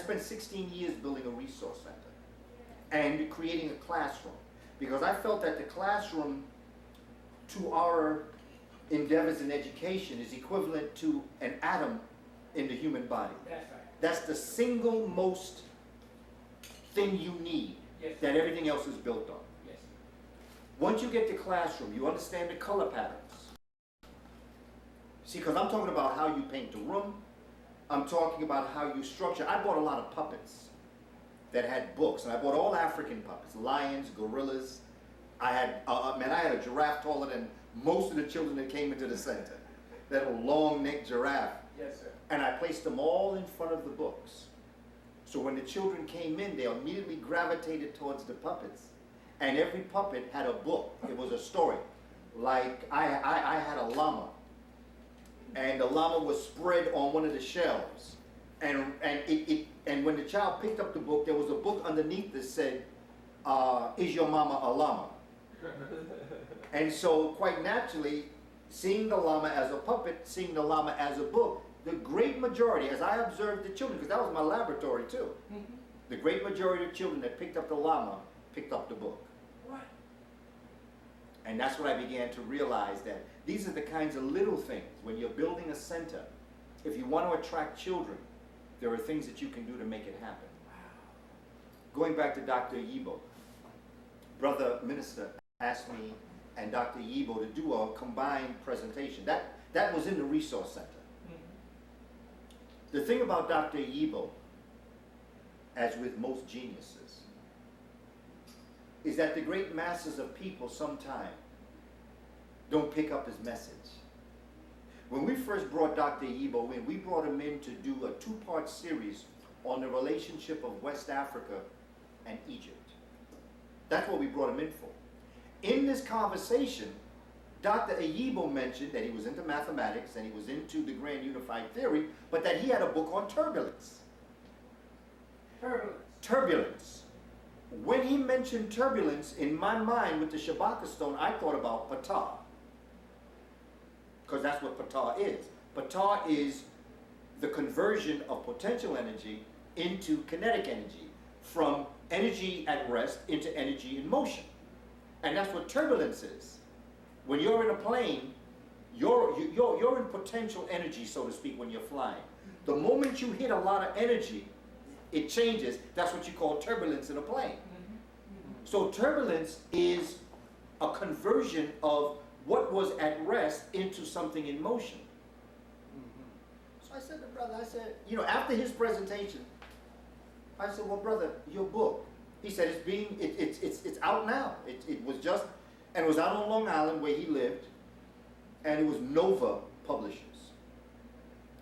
spent 16 years building a resource center and creating a classroom, because I felt that the classroom to our endeavors in education is equivalent to an atom in the human body. That's right. That's the single most thing you need, Yes. that everything else is built on. Yes. Once you get to classroom, you understand the color patterns. See, because I'm talking about how you paint the room, I'm talking about how you structure. I bought a lot of puppets that had books, and I bought all African puppets, lions, gorillas. I had, I had a giraffe taller than most of the children that came into the center. That long-necked giraffe. Yes, sir. And I placed them all in front of the books. So when the children came in, they immediately gravitated towards the puppets. And every puppet had a book. It was a story. Like, I had a llama. And the llama was spread on one of the shelves. And when the child picked up the book, there was a book underneath that said, "Is your mama a llama?" And so, quite naturally, seeing the llama as a puppet, seeing the llama as a book, the great majority, as I observed the children, because that was my laboratory too, the great majority of children that picked up the llama picked up the book. Right. And that's when I began to realize that these are the kinds of little things. When you're building a center, if you want to attract children, there are things that you can do to make it happen. Going back to Dr. Yibo, Brother Minister asked me and Dr. Yibo to do a combined presentation. That was in the Resource Center. The thing about Dr. Yibo, as with most geniuses, is that the great masses of people sometimes don't pick up his message. When we first brought Dr. Yibo in, we brought him in to do a two-part series on the relationship of West Africa and Egypt. That's what we brought him in for. In this conversation, Dr. Yibo mentioned that he was into mathematics and he was into the grand unified theory, but that he had a book on turbulence. Turbulence. Turbulence. When he mentioned turbulence, in my mind with the Shabaka stone, I thought about Ptah. Because that's what Ptah is. Ptah is the conversion of potential energy into kinetic energy, from energy at rest into energy in motion. And that's what turbulence is. When you're in a plane, you're in potential energy, so to speak, when you're flying. The moment you hit a lot of energy, it changes. That's what you call turbulence in a plane. So turbulence is a conversion of what was at rest into something in motion. So I said to brother, I said, you know, after his presentation, I said, well, brother, your book. He said, it's out now. It was just, and it was out on Long Island where he lived, and it was Nova Publishers.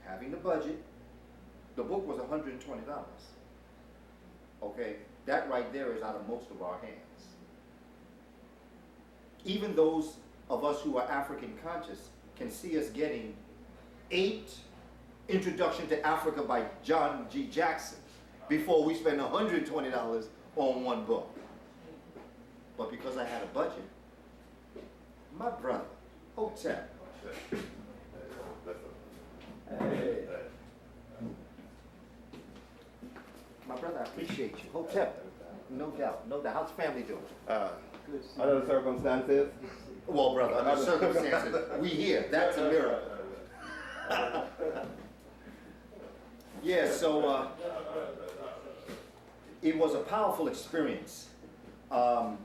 Having the budget, the book was $120. Okay, that right there is out of most of our hands. Even those of us who are African conscious can see us getting 8 Introduction to Africa by John G. Jackson before we spend $120 on one book. But because I had a budget, my brother, hotel. Hey. My brother, I appreciate you. Hotel. No doubt. No doubt. How's family doing? Other circumstances? Well, brother, under circumstances, we here. That's a miracle. Yeah, so it was a powerful experience. Because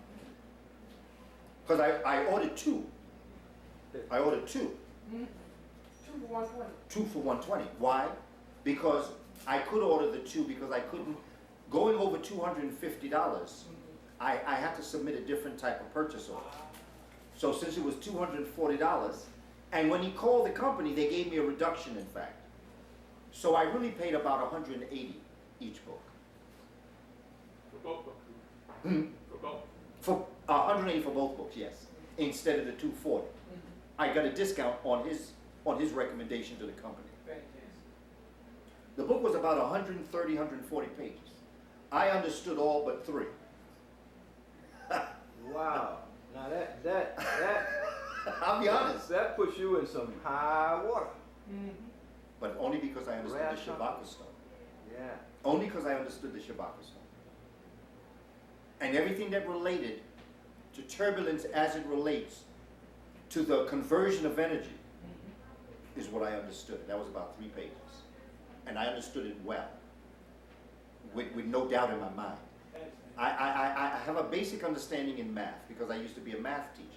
I ordered 2. I ordered 2. 2 for 120. 2 for 120. Why? Because I could order the 2 because I couldn't, going over $250, I had to submit a different type of purchase order. So since it was $240, and when he called the company, they gave me a reduction, in fact. So I really paid about $180 each book. For both books? For both? For $180 for both books, yes, instead of the $240. I got a discount on his recommendation to the company. The book was about 130, 140 pages. I understood all but 3. Wow. Now that I'll be honest. that puts you in some high water. But only because I understood the Shabaka stone. Yeah. Only because I understood the Shabbat Stone. And everything that related to turbulence as it relates to the conversion of energy is what I understood. That was about 3 pages. And I understood it well, with no doubt in my mind. I have a basic understanding in math because I used to be a math teacher.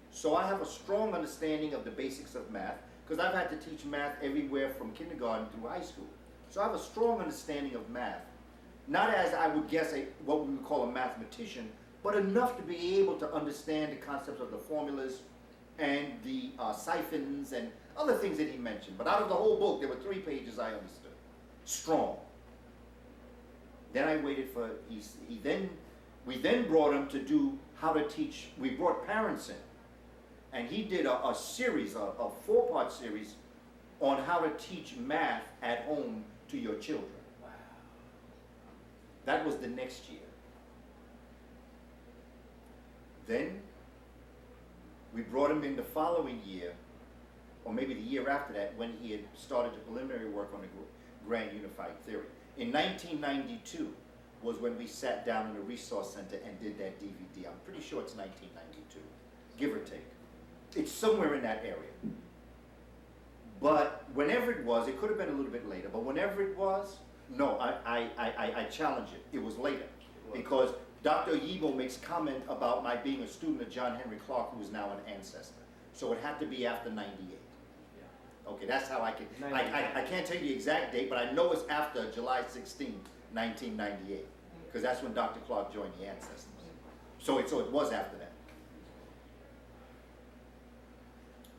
So I have a strong understanding of the basics of math because I've had to teach math everywhere from kindergarten through high school. So I have a strong understanding of math. Not as I would guess what we would call a mathematician, but enough to be able to understand the concepts of the formulas and the siphons and other things that he mentioned. But out of the whole book, there were 3 pages I understood. Strong. Then I waited for, we then brought him to do how to teach, we brought parents in. And he did a series, a 4-part series on how to teach math at home to your children. Wow. That was the next year. Then we brought him in the following year, or maybe the year after that, when he had started the preliminary work on the Grand Unified Theory. In 1992 was when we sat down in the Resource Center and did that DVD. I'm pretty sure it's 1992, give or take. It's somewhere in that area. But whenever it was, it could have been a little bit later, but whenever it was, no, I challenge it. It was later. Because Dr. Yibo makes comment about my being a student of John Henry Clark, who is now an ancestor. So it had to be after 98. Okay, that's how I can, I can't tell you the exact date, but I know it's after July 16, 1998, because that's when Dr. Clark joined the Ancestors. So it was after that.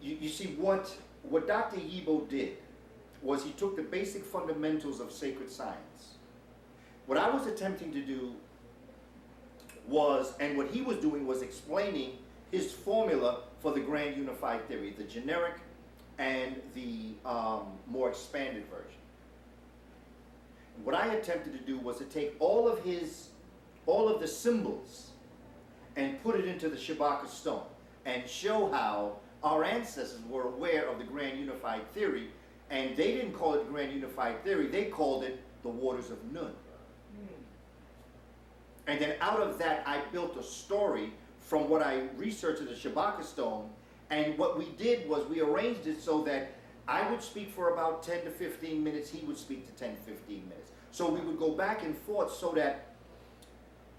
You see, what Dr. Yibo did was he took the basic fundamentals of sacred science. What I was attempting to do was, and what he was doing was explaining his formula for the Grand Unified Theory, the generic and the more expanded version. And what I attempted to do was to take all of the symbols and put it into the Shabbat Stone and show how our ancestors were aware of the Grand Unified Theory, and they didn't call it the Grand Unified Theory, they called it the Waters of Nun. And then out of that, I built a story from what I researched at the Shabbat Stone. And what we did was we arranged it so that I would speak for about 10 to 15 minutes, he would speak to 10 to 15 minutes. So we would go back and forth so that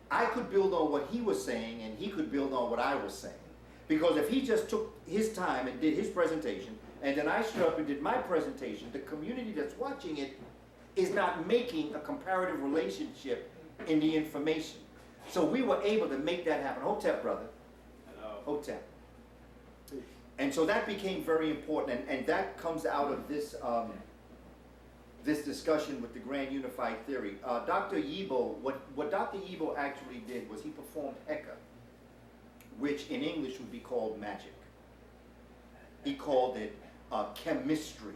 I could build on what he was saying and he could build on what I was saying. Because if he just took his time and did his presentation, and then I stood up and did my presentation, the community that's watching it is not making a comparative relationship in the information. So we were able to make that happen. Hotep, brother. Hello. Hotep. And so that became very important, and that comes out of this this discussion with the Grand Unified Theory. Dr. Yibo, what Dr. Yibo actually did was he performed Heka, which in English would be called magic. He called it chemistry.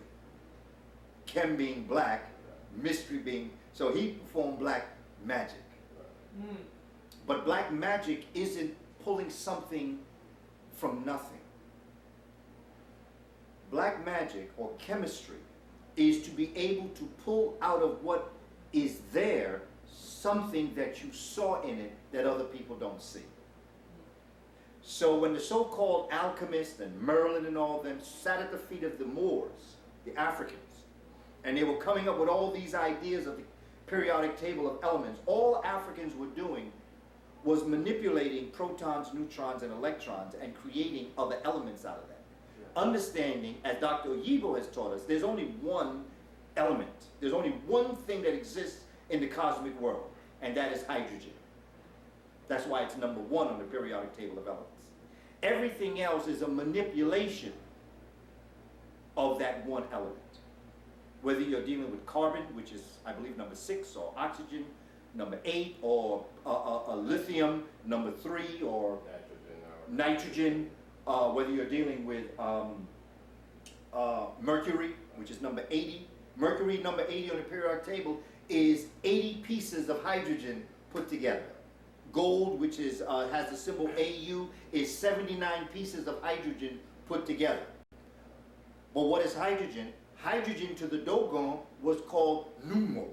Chem being black, mystery being, so he performed black magic. But black magic isn't pulling something from nothing. Black magic, or chemistry, is to be able to pull out of what is there something that you saw in it that other people don't see. So when the so-called alchemists and Merlin and all of them sat at the feet of the Moors, the Africans, and they were coming up with all these ideas of the periodic table of elements, all Africans were doing was manipulating protons, neutrons, and electrons and creating other elements out of that. Understanding, as Dr. Yibo has taught us, there's only one element. There's only one thing that exists in the cosmic world, and that is hydrogen. That's why it's number 1 on the periodic table of elements. Everything else is a manipulation of that one element. Whether you're dealing with carbon, which is, I believe, number 6, or oxygen, number 8, or lithium, number 3, or nitrogen, whether you're dealing with mercury, which is number 80. Mercury, number 80 on the periodic table, is 80 pieces of hydrogen put together. Gold, which is has the symbol AU, is 79 pieces of hydrogen put together. But what is hydrogen? Hydrogen to the Dogon was called pneumo.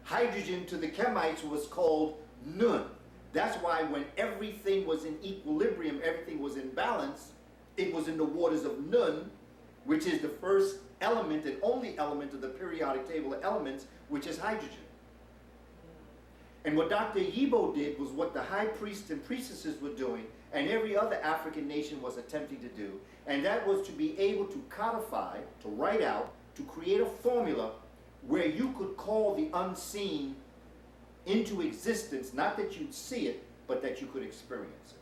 Hydrogen to the Kemites was called Nun. That's why when everything was in equilibrium, everything was in balance, it was in the waters of Nun, which is the first element and only element of the periodic table of elements, which is hydrogen. And what Dr. Yibo did was what the high priests and priestesses were doing, and every other African nation was attempting to do, and that was to be able to codify, to write out, to create a formula where you could call the unseen into existence, not that you'd see it, but that you could experience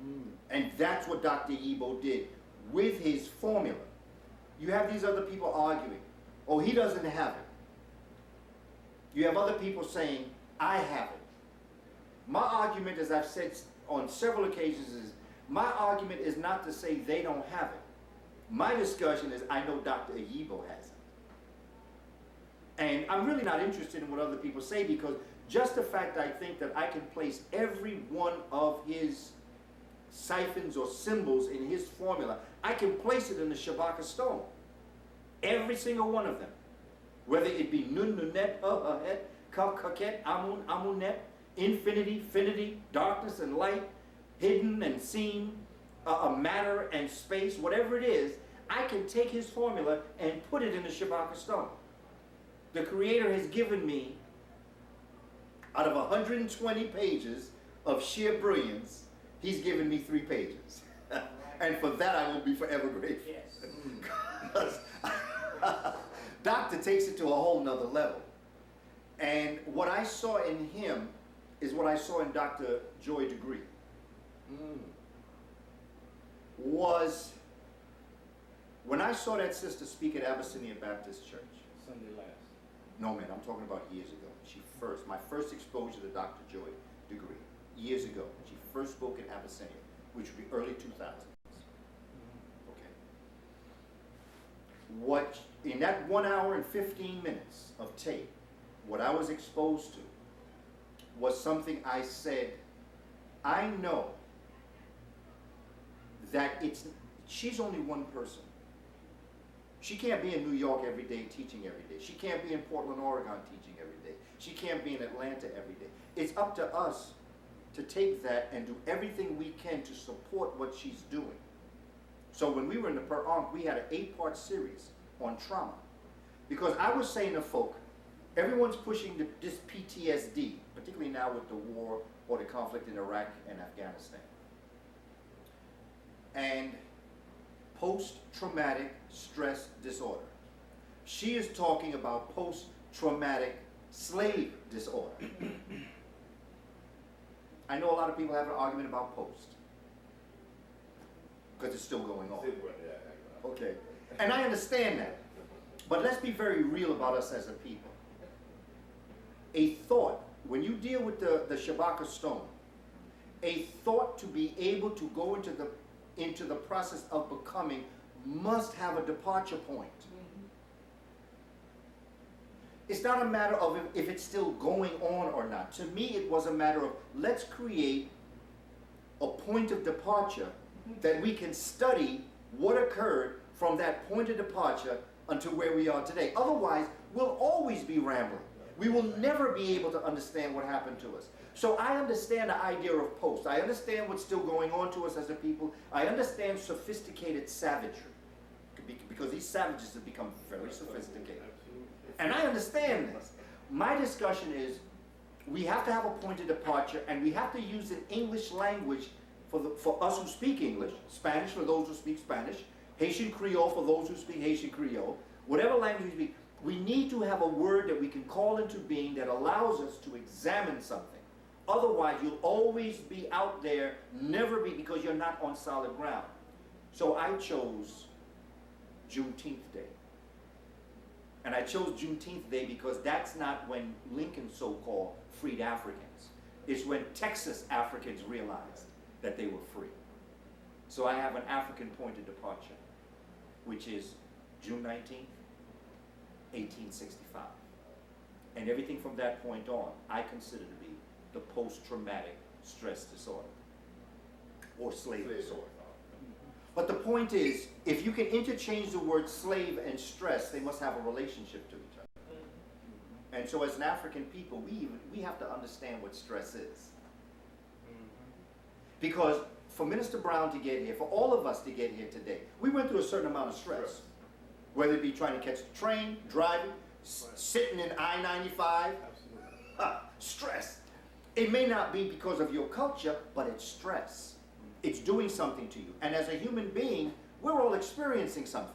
it. And that's what Dr. Yibo did with his formula. You have these other people arguing, oh, he doesn't have it. You have other people saying, I have it. My argument, as I've said on several occasions, is my argument is not to say they don't have it. My discussion is I know Dr. Yibo has it. And I'm really not interested in what other people say, because just the fact I think that I can place every one of his siphons or symbols in his formula, I can place it in the Shabaka stone. Every single one of them. Whether it be Nun, Nunet, Het, Kaket, Amun, Amunet, infinity, finity, darkness and light, hidden and seen, matter and space, whatever it is, I can take his formula and put it in the Shabaka stone. The Creator has given me, out of 120 pages of sheer brilliance, he's given me 3 pages. And for that I will be forever grateful. Yes. Doctor takes it to a whole nother level. And what I saw in him is what I saw in Dr. Joy Degree. Was when I saw that sister speak at Abyssinian Baptist Church. Sunday last. No, man, I'm talking about years ago. My first exposure to Dr. Joy Degree, years ago. She first spoke at Abyssinian, which would be early 2000s. Okay. What, in that 1 hour and 15 minutes of tape, what I was exposed to was something I said, I know that she's only one person. She can't be in New York every day teaching every day. She can't be in Portland, Oregon teaching every day. She can't be in Atlanta every day. It's up to us to take that and do everything we can to support what she's doing. So when we were in the Per Ankh, we had an 8-part series on trauma. Because I was saying to folk, everyone's pushing this PTSD, particularly now with the war or the conflict in Iraq and Afghanistan. And post-traumatic stress disorder. She is talking about post-traumatic slave disorder. I know a lot of people have an argument about post, because it's still going on. Okay, and I understand that. But let's be very real about us as a people. A thought, when you deal with the Shabaka stone, a thought to be able to go into the process of becoming must have a departure point. It's not a matter of if it's still going on or not. To me, it was a matter of let's create a point of departure that we can study what occurred from that point of departure until where we are today. Otherwise, we'll always be rambling. We will never be able to understand what happened to us. So I understand the idea of post. I understand what's still going on to us as a people. I understand sophisticated savagery, because these savages have become very sophisticated. And I understand this. My discussion is we have to have a point of departure, and we have to use an English language for us who speak English, Spanish for those who speak Spanish, Haitian Creole for those who speak Haitian Creole, whatever language we speak. We need to have a word that we can call into being that allows us to examine something. Otherwise, you'll always be out there, never be, because you're not on solid ground. So I chose Juneteenth Day. And I chose Juneteenth Day because that's not when Lincoln so-called freed Africans. It's when Texas Africans realized that they were free. So I have an African point of departure, which is June 19th, 1865. And everything from that point on, I consider to be the post-traumatic stress disorder, or slave disorder. But the point is, if you can interchange the word slave and stress, they must have a relationship to each other. And so as an African people, we have to understand what stress is. Because for Minister Brown to get here, for all of us to get here today, we went through a certain amount of stress. Whether it be trying to catch the train, driving, sitting in I-95, stress. It may not be because of your culture, but it's stress. It's doing something to you. And as a human being, we're all experiencing something.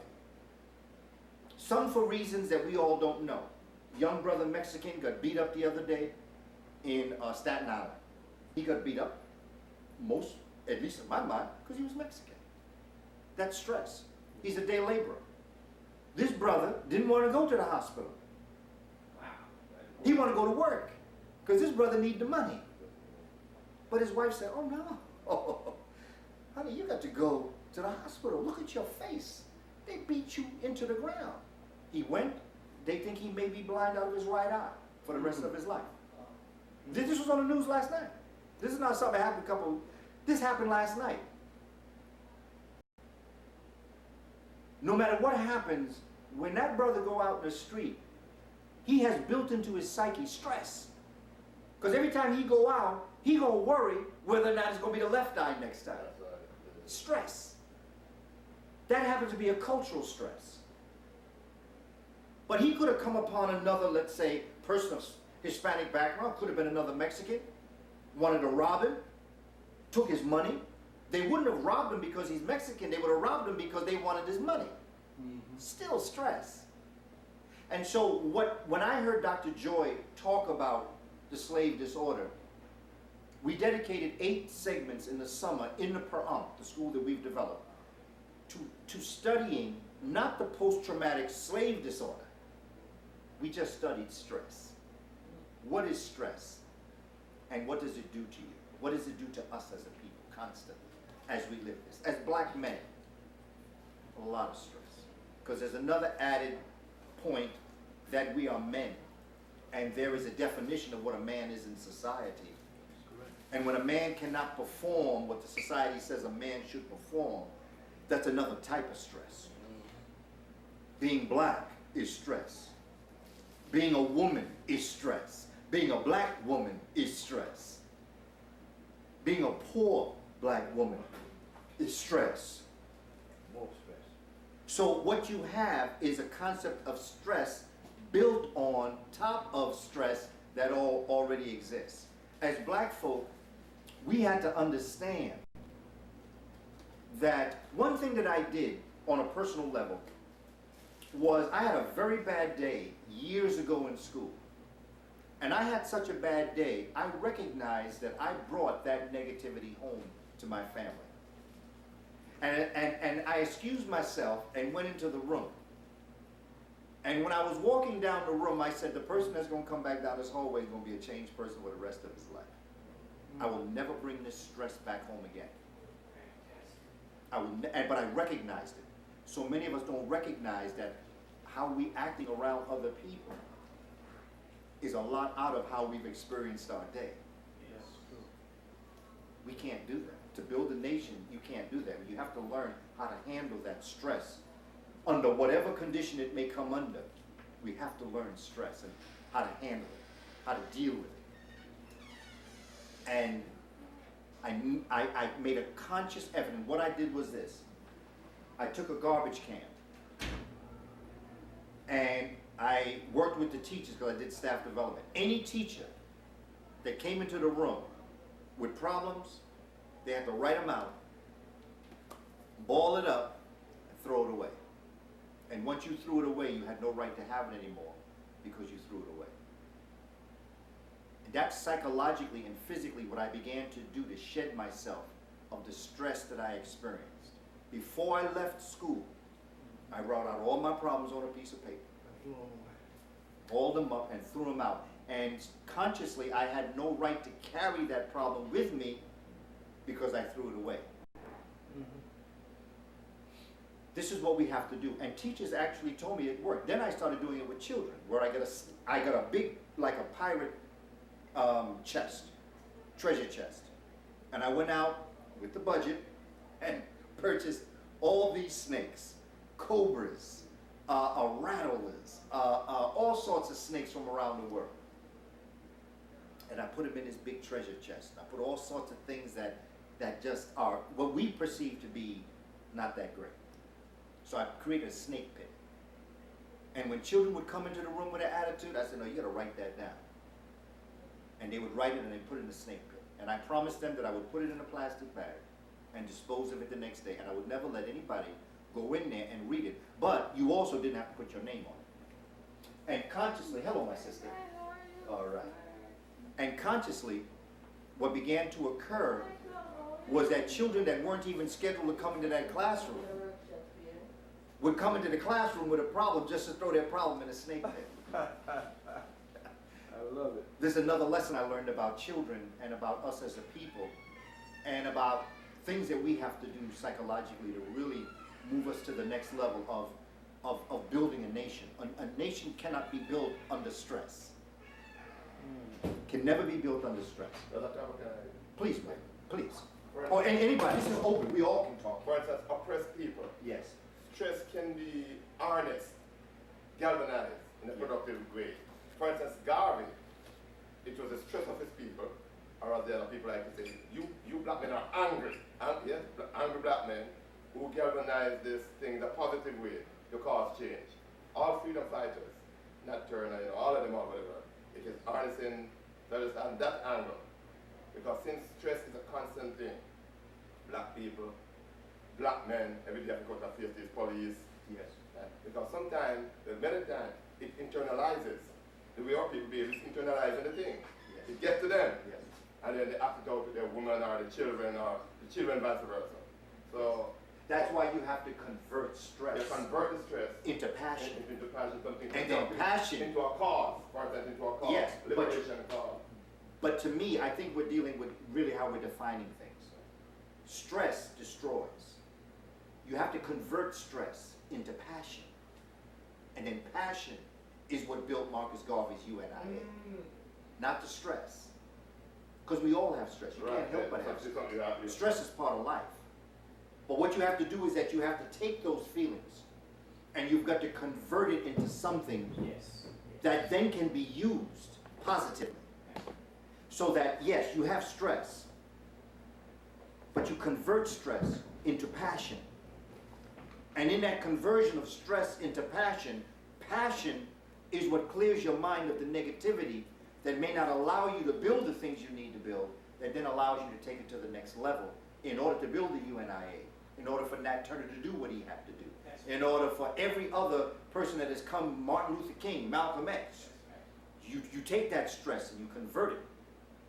Some for reasons that we all don't know. Young brother Mexican got beat up the other day in Staten Island. He got beat up, at least in my mind, because he was Mexican. That's stress. He's a day laborer. This brother didn't want to go to the hospital. He wanted to go to work because this brother needed the money. But his wife said, oh no, oh, honey, you got to go to the hospital. Look at your face. They beat you into the ground. He went. They think he may be blind out of his right eye for the rest of his life. This was on the news last night. This is not something that happened this happened last night. No matter what happens, when that brother go out in the street, he has built into his psyche stress. Because every time he go out, he gonna worry whether or not it's gonna be the left eye next time. Stress. That happens to be a cultural stress. But he could have come upon another, let's say, person of Hispanic background, could have been another Mexican, wanted to rob him, took his money. They wouldn't have robbed him because he's Mexican, they would have robbed him because they wanted his money. Still stress. And so when I heard Dr. Joy talk about the slave disorder, we dedicated 8 segments in the summer in the the school that we've developed, to studying not the post-traumatic slave disorder. We just studied stress. What is stress? And what does it do to you? What does it do to us as a people constantly as we live this? As black men, a lot of stress. Because there's another added point that we are men. And there is a definition of what a man is in society. And when a man cannot perform what the society says a man should perform, that's another type of stress. Being black is stress. Being a woman is stress. Being a black woman is stress. Being a poor black woman is stress. More stress. So what you have is a concept of stress built on top of stress that already exists. As black folk, we had to understand that one thing that I did on a personal level was I had a very bad day years ago in school. And I had such a bad day, I recognized that I brought that negativity home to my family. And I excused myself and went into the room. And when I was walking down the room, I said, the person that's going to come back down this hallway is going to be a changed person for the rest of his life. I will never bring this stress back home again. But I recognized it. So many of us don't recognize that how we acting around other people is a lot out of how we've experienced our day. Yes, true. We can't do that. To build a nation, you can't do that. You have to learn how to handle that stress. Under whatever condition it may come under, we have to learn stress and how to handle it, how to deal with it. And I made a conscious effort, and what I did was this. I took a garbage can, and I worked with the teachers because I did staff development. Any teacher that came into the room with problems, they had to write them out, ball it up, and throw it away. And once you threw it away, you had no right to have it anymore because you threw it away. And that's psychologically and physically what I began to do to shed myself of the stress that I experienced. Before I left school, I wrote out all my problems on a piece of paper. Balled them up and threw them out. And consciously, I had no right to carry that problem with me because I threw it away. This is what we have to do. And teachers actually told me it worked. Then I started doing it with children, where I got a big, like a pirate chest, treasure chest. And I went out with the budget and purchased all these snakes, cobras, rattlers, all sorts of snakes from around the world. And I put them in this big treasure chest. I put all sorts of things that just are what we perceive to be not that great. So I created a snake pit. And when children would come into the room with an attitude, I said, no, you gotta write that down. And they would write it and they'd put it in the snake pit. And I promised them that I would put it in a plastic bag and dispose of it the next day. And I would never let anybody go in there and read it. But you also didn't have to put your name on it. And consciously, hello my sister. All right. And consciously, what began to occur was that children that weren't even scheduled to come into that classroom would come into the classroom with a problem just to throw their problem in a snake pit. I love it. This is another lesson I learned about children and about us as a people and about things that we have to do psychologically to really move us to the next level of building a nation. A nation cannot be built under stress. Can never be built under stress. Please, man, please. Or anybody, this is open, we all can talk. For instance, oppressed people. Yes. Stress can be harnessed, galvanized in a productive way. For instance, Garvey, it was the stress of his people, or as the other people like to say, you black men are angry. Yes, angry black men who galvanize this thing in a positive way to cause change. All freedom fighters, not Turner, all of them or whatever, it is harnessing on that angle. Because since stress is a constant thing, black people, black men, every day have to go to face these police. Yes. Because sometimes, many times, it internalizes. The way our people behave is internalizing the thing. Yes. It gets to them. Yes. And then they act it out to their woman or the children vice versa. So That's why you have to convert stress you convert the stress into passion. into passion, something And then passion into a cause, for instance, into a cause. Yes, but- liberation cause. But to me, I think we're dealing with really how we're defining things. Stress destroys. You have to convert stress into passion. And then passion is what built Marcus Garvey's UNIA. Not the stress. Because we all have stress. You can't help but have stress. Stress is part of life. But what you have to do is that you have to take those feelings and you've got to convert it into something that then can be used positively. So that, yes, you have stress, but you convert stress into passion. And in that conversion of stress into passion, passion is what clears your mind of the negativity that may not allow you to build the things you need to build, that then allows you to take it to the next level in order to build the UNIA, in order for Nat Turner to do what he had to do, in order for every other person that has come, Martin Luther King, Malcolm X. You take that stress and you convert it.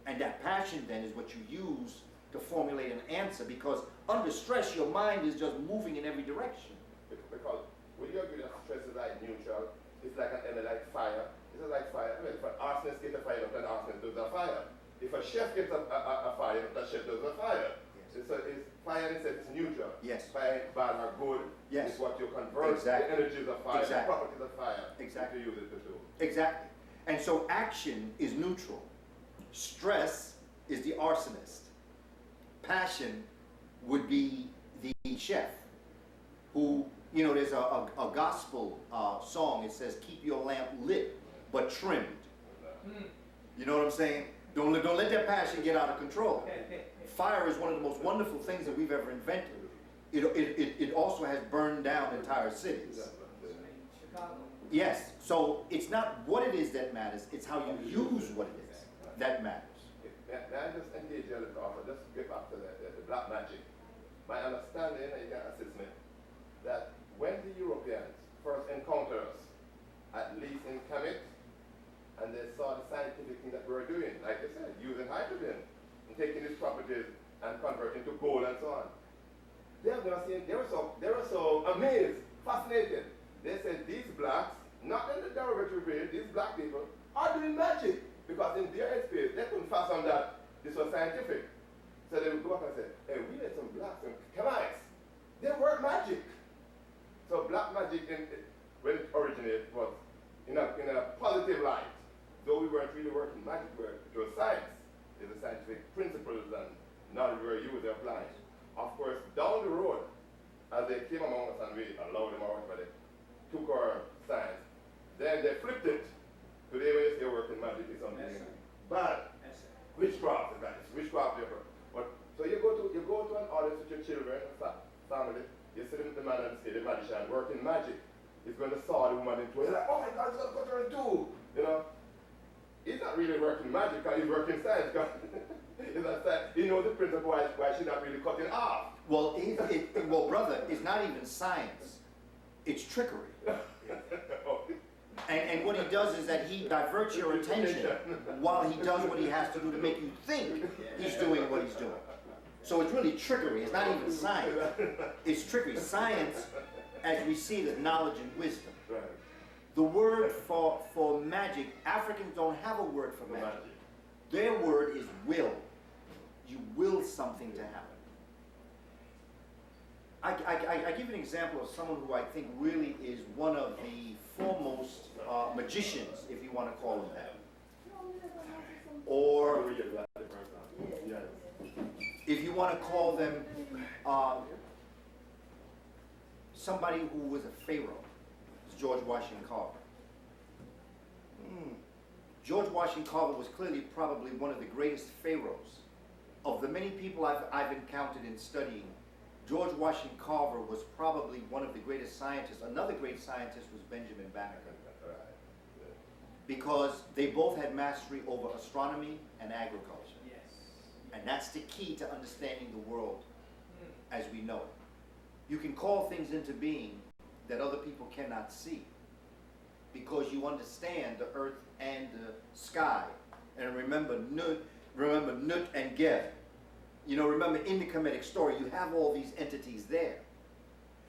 And that passion then is what you use to formulate an answer, because under stress your mind is just moving in every direction. Because would you agree that stress is like neutral? It's like an element, like fire. It's like fire. I mean, if an arsonist gets a fire, then an arsonist does a fire. If a chef gets a fire, the chef does a fire. Yes. So it's fire in itself is neutral. Yes. Fire ain't bad or good. Yes. It's what you convert Exactly. the energies of fire, Exactly. the properties of fire. Exactly. To use it to do. Exactly. And so action is neutral. Stress is the arsonist. Passion would be the chef who, you know, there's a gospel song. It says, keep your lamp lit, but trimmed. You know what I'm saying? Don't let that passion get out of control. Fire is one of the most wonderful things that we've ever invented. It also has burned down entire cities. Chicago. Yes, so it's not what it is that matters, it's how you use what it is that matters. May I just engage you a little offer? Just get back to the black magic. My understanding, and you can assist me, that when the Europeans first encountered us, at least in Kamene, and they saw the scientific thing that we were doing, like I said, using hydrogen, and taking its properties and converting to gold and so on. They were so amazed, fascinated. They said these blacks, not in the derogatory way, these black people are doing magic. Because in their experience, they couldn't fathom that this was scientific. So they would go up and say, hey, we met some blacks and Kamites. They work magic. So black magic, when it originated, was in a positive light. Though we weren't really working magic, it was science. It's the scientific principles and knowledge we were using, applying. Of course, down the road, as they came among us and we allowed them out, but they took our the children, family, you see the man and say the magician working magic. He's going to saw the woman in two. He's like, oh my God, he's going to cut her in two. You know? He's not really working magic, he's working science. He's not science. He knows the principle why she's not really cutting off. Well, well, brother, it's not even science. It's trickery. And what he does is that he diverts your attention while he does what he has to do to make you think he's doing what he's doing. So it's really trickery. It's not even science. It's trickery. Science, as we see it, is knowledge and wisdom. Right. The word for magic, Africans don't have a word for magic. Their word is will. You will something to happen. I give an example of someone who I think really is one of the foremost magicians, if you want to call him that. Or if you want to call them somebody who was a pharaoh. George Washington Carver. George Washington Carver was clearly probably one of the greatest pharaohs. Of the many people I've encountered in studying, George Washington Carver was probably one of the greatest scientists. Another great scientist was Benjamin Banneker. Because they both had mastery over astronomy and agriculture. Yes. And that's the key to understanding the world as we know it. You can call things into being that other people cannot see because you understand the earth and the sky. And remember Nut and Geb. You know, remember in the Kemetic story, you have all these entities there.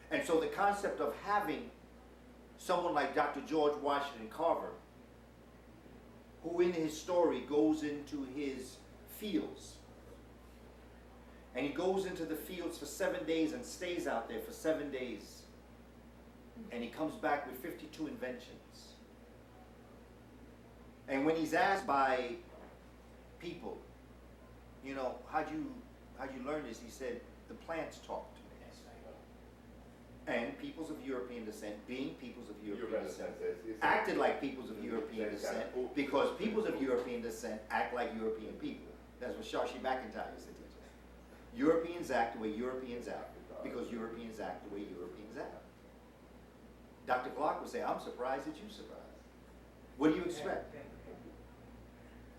And so the concept of having someone like Dr. George Washington Carver, who in his story goes into his fields, and he goes into the fields for 7 days and stays out there for 7 days, and he comes back with 52 inventions. And when he's asked by people, you know, how'd you learn this? He said, the plants talk to me. And peoples of European descent, being peoples of European descent, acted like peoples of European descent because peoples of European descent act like European people. That's what Shashi McIntyre used to teach us. Europeans act the way Europeans act because Europeans act the way Europeans act. Dr. Clark would say, I'm surprised that you're surprised. What do you expect?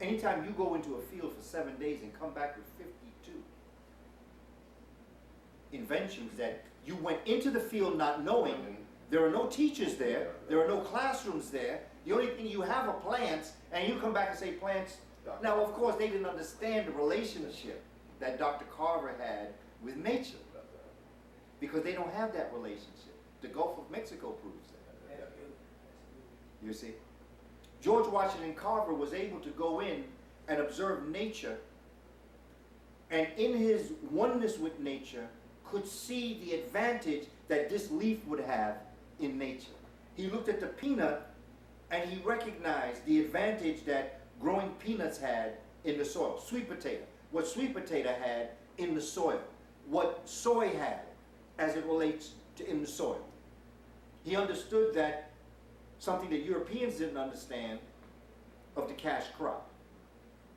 Anytime you go into a field for 7 days and come back with 52 inventions that you went into the field not knowing, there are no teachers there, there are no classrooms there, the only thing you have are plants, and you come back and say plants. Now, of course, they didn't understand the relationship that Dr. Carver had with nature because they don't have that relationship. The Gulf of Mexico proves that. You see? George Washington Carver was able to go in and observe nature, and in his oneness with nature, could see the advantage that this leaf would have in nature. He looked at the peanut and he recognized the advantage that growing peanuts had in the soil. Sweet potato, what sweet potato had in the soil, what soy had as it relates to in the soil. He understood that something that Europeans didn't understand of the cash crop.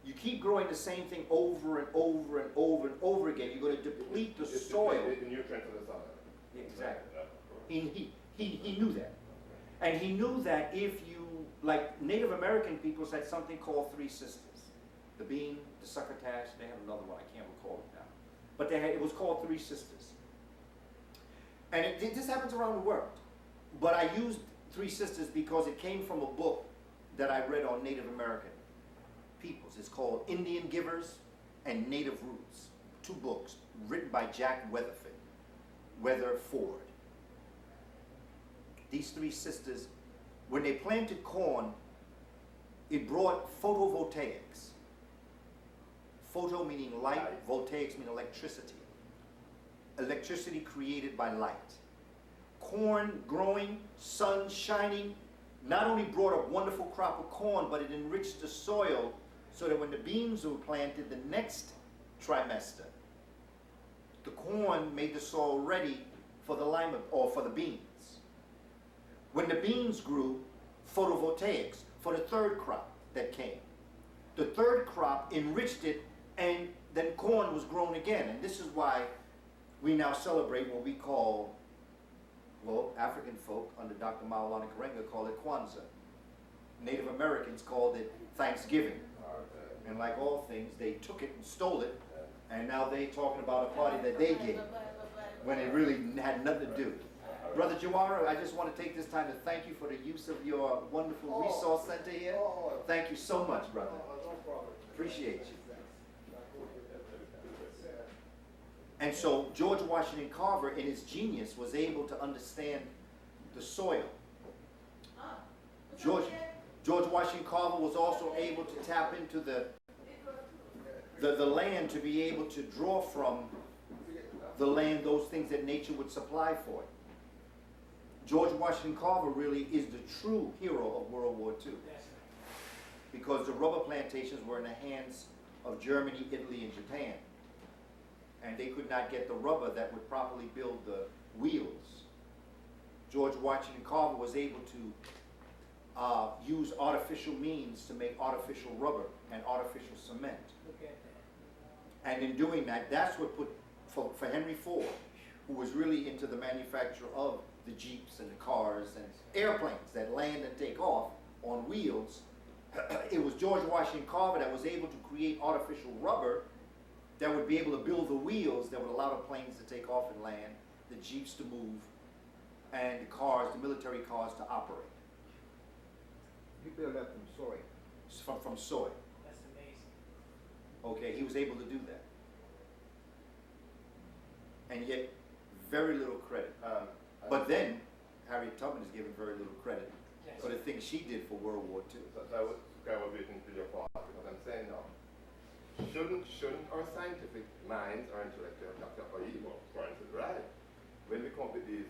You keep growing the same thing over and over and over and over again, you're going to deplete the soil. The nutrients of the soil. Exactly. He knew that. And he knew that if you, like Native American people said something called three sisters. The bean, the succotash, they have another one, I can't recall it now. But it was called three sisters. And this happens around the world. But I used Three Sisters because it came from a book that I read on Native American peoples. It's called Indian Givers and Native Roots. 2 books written by Jack Weatherford. These 3 sisters, when they planted corn, it brought photovoltaics. Photo meaning light, voltaics mean electricity. Electricity created by light. Corn growing, sun shining, not only brought a wonderful crop of corn, but it enriched the soil so that when the beans were planted the next trimester, the corn made the soil ready for the lima or for the beans. When the beans grew, photovoltaics for the 3rd crop that came. The 3rd crop enriched it, and then corn was grown again. And this is why we now celebrate what we call, well, African folk under Dr. Maulana Karenga call it Kwanzaa. Native Americans called it Thanksgiving. And like all things, they took it and stole it, and now they talking about a party that they gave, when it really had nothing to do. Brother Jawara, I just want to take this time to thank you for the use of your wonderful resource center here. Thank you so much, brother. Appreciate you. And so George Washington Carver, in his genius, was able to understand the soil. George Washington Carver was also able to tap into the land to be able to draw from the land those things that nature would supply for it. George Washington Carver really is the true hero of World War II, because the rubber plantations were in the hands of Germany, Italy, and Japan, and they could not get the rubber that would properly build the wheels. George Washington Carver was able to use artificial means to make artificial rubber and artificial cement. And in doing that, that's what put, for Henry Ford, who was really into the manufacture of the Jeeps and the cars and airplanes that land and take off on wheels, it was George Washington Carver that was able to create artificial rubber that would be able to build the wheels that would allow the planes to take off and land, the Jeeps to move, and the cars, the military cars, to operate. You build that from soy. From soy. That's amazing. Okay, he was able to do that. And yet, very little credit. But then, Harriet Tubman is given very little credit for the things she did for World War II. So I was kind of waiting to your part, because I'm saying now, shouldn't our scientific minds or intellectual doctor or evil, for instance, right? When we come up with these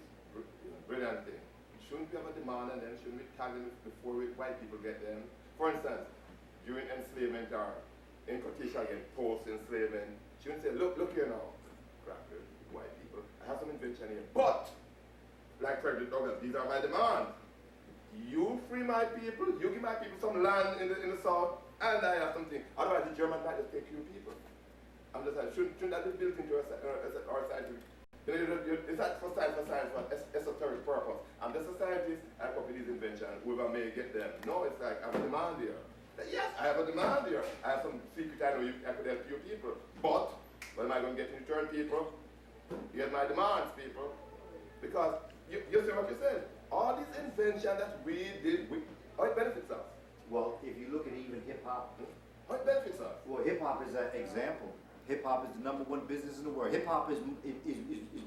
brilliant things, shouldn't we have a demand, and then shouldn't we tag them before white people get them? For instance, during enslavement or in quotation again, post-enslavement, shouldn't say, look here now, crackers, white people, I have some invention here, but, like Frederick Douglass, these are my demands. You free my people, you give my people some land in the south, and I have something. Otherwise, the German might just take your people. I'm just like, shouldn't that be built into our scientific? It's not for science, for esoteric purpose. I'm just a scientist, I copy these inventions, whoever may get them. No, it's like, I have a demand here. Yes, I have a demand here. I have some secret I know I could help your people. But, what am I going to get in return, people? Here's my demands, people. Because, you see what you said? All these inventions that we did, how it benefits us? Well, if you look at even hip-hop, how it benefits us? well, hip-hop is an example. Hip-hop is the #1 business in the world. Hip-hop is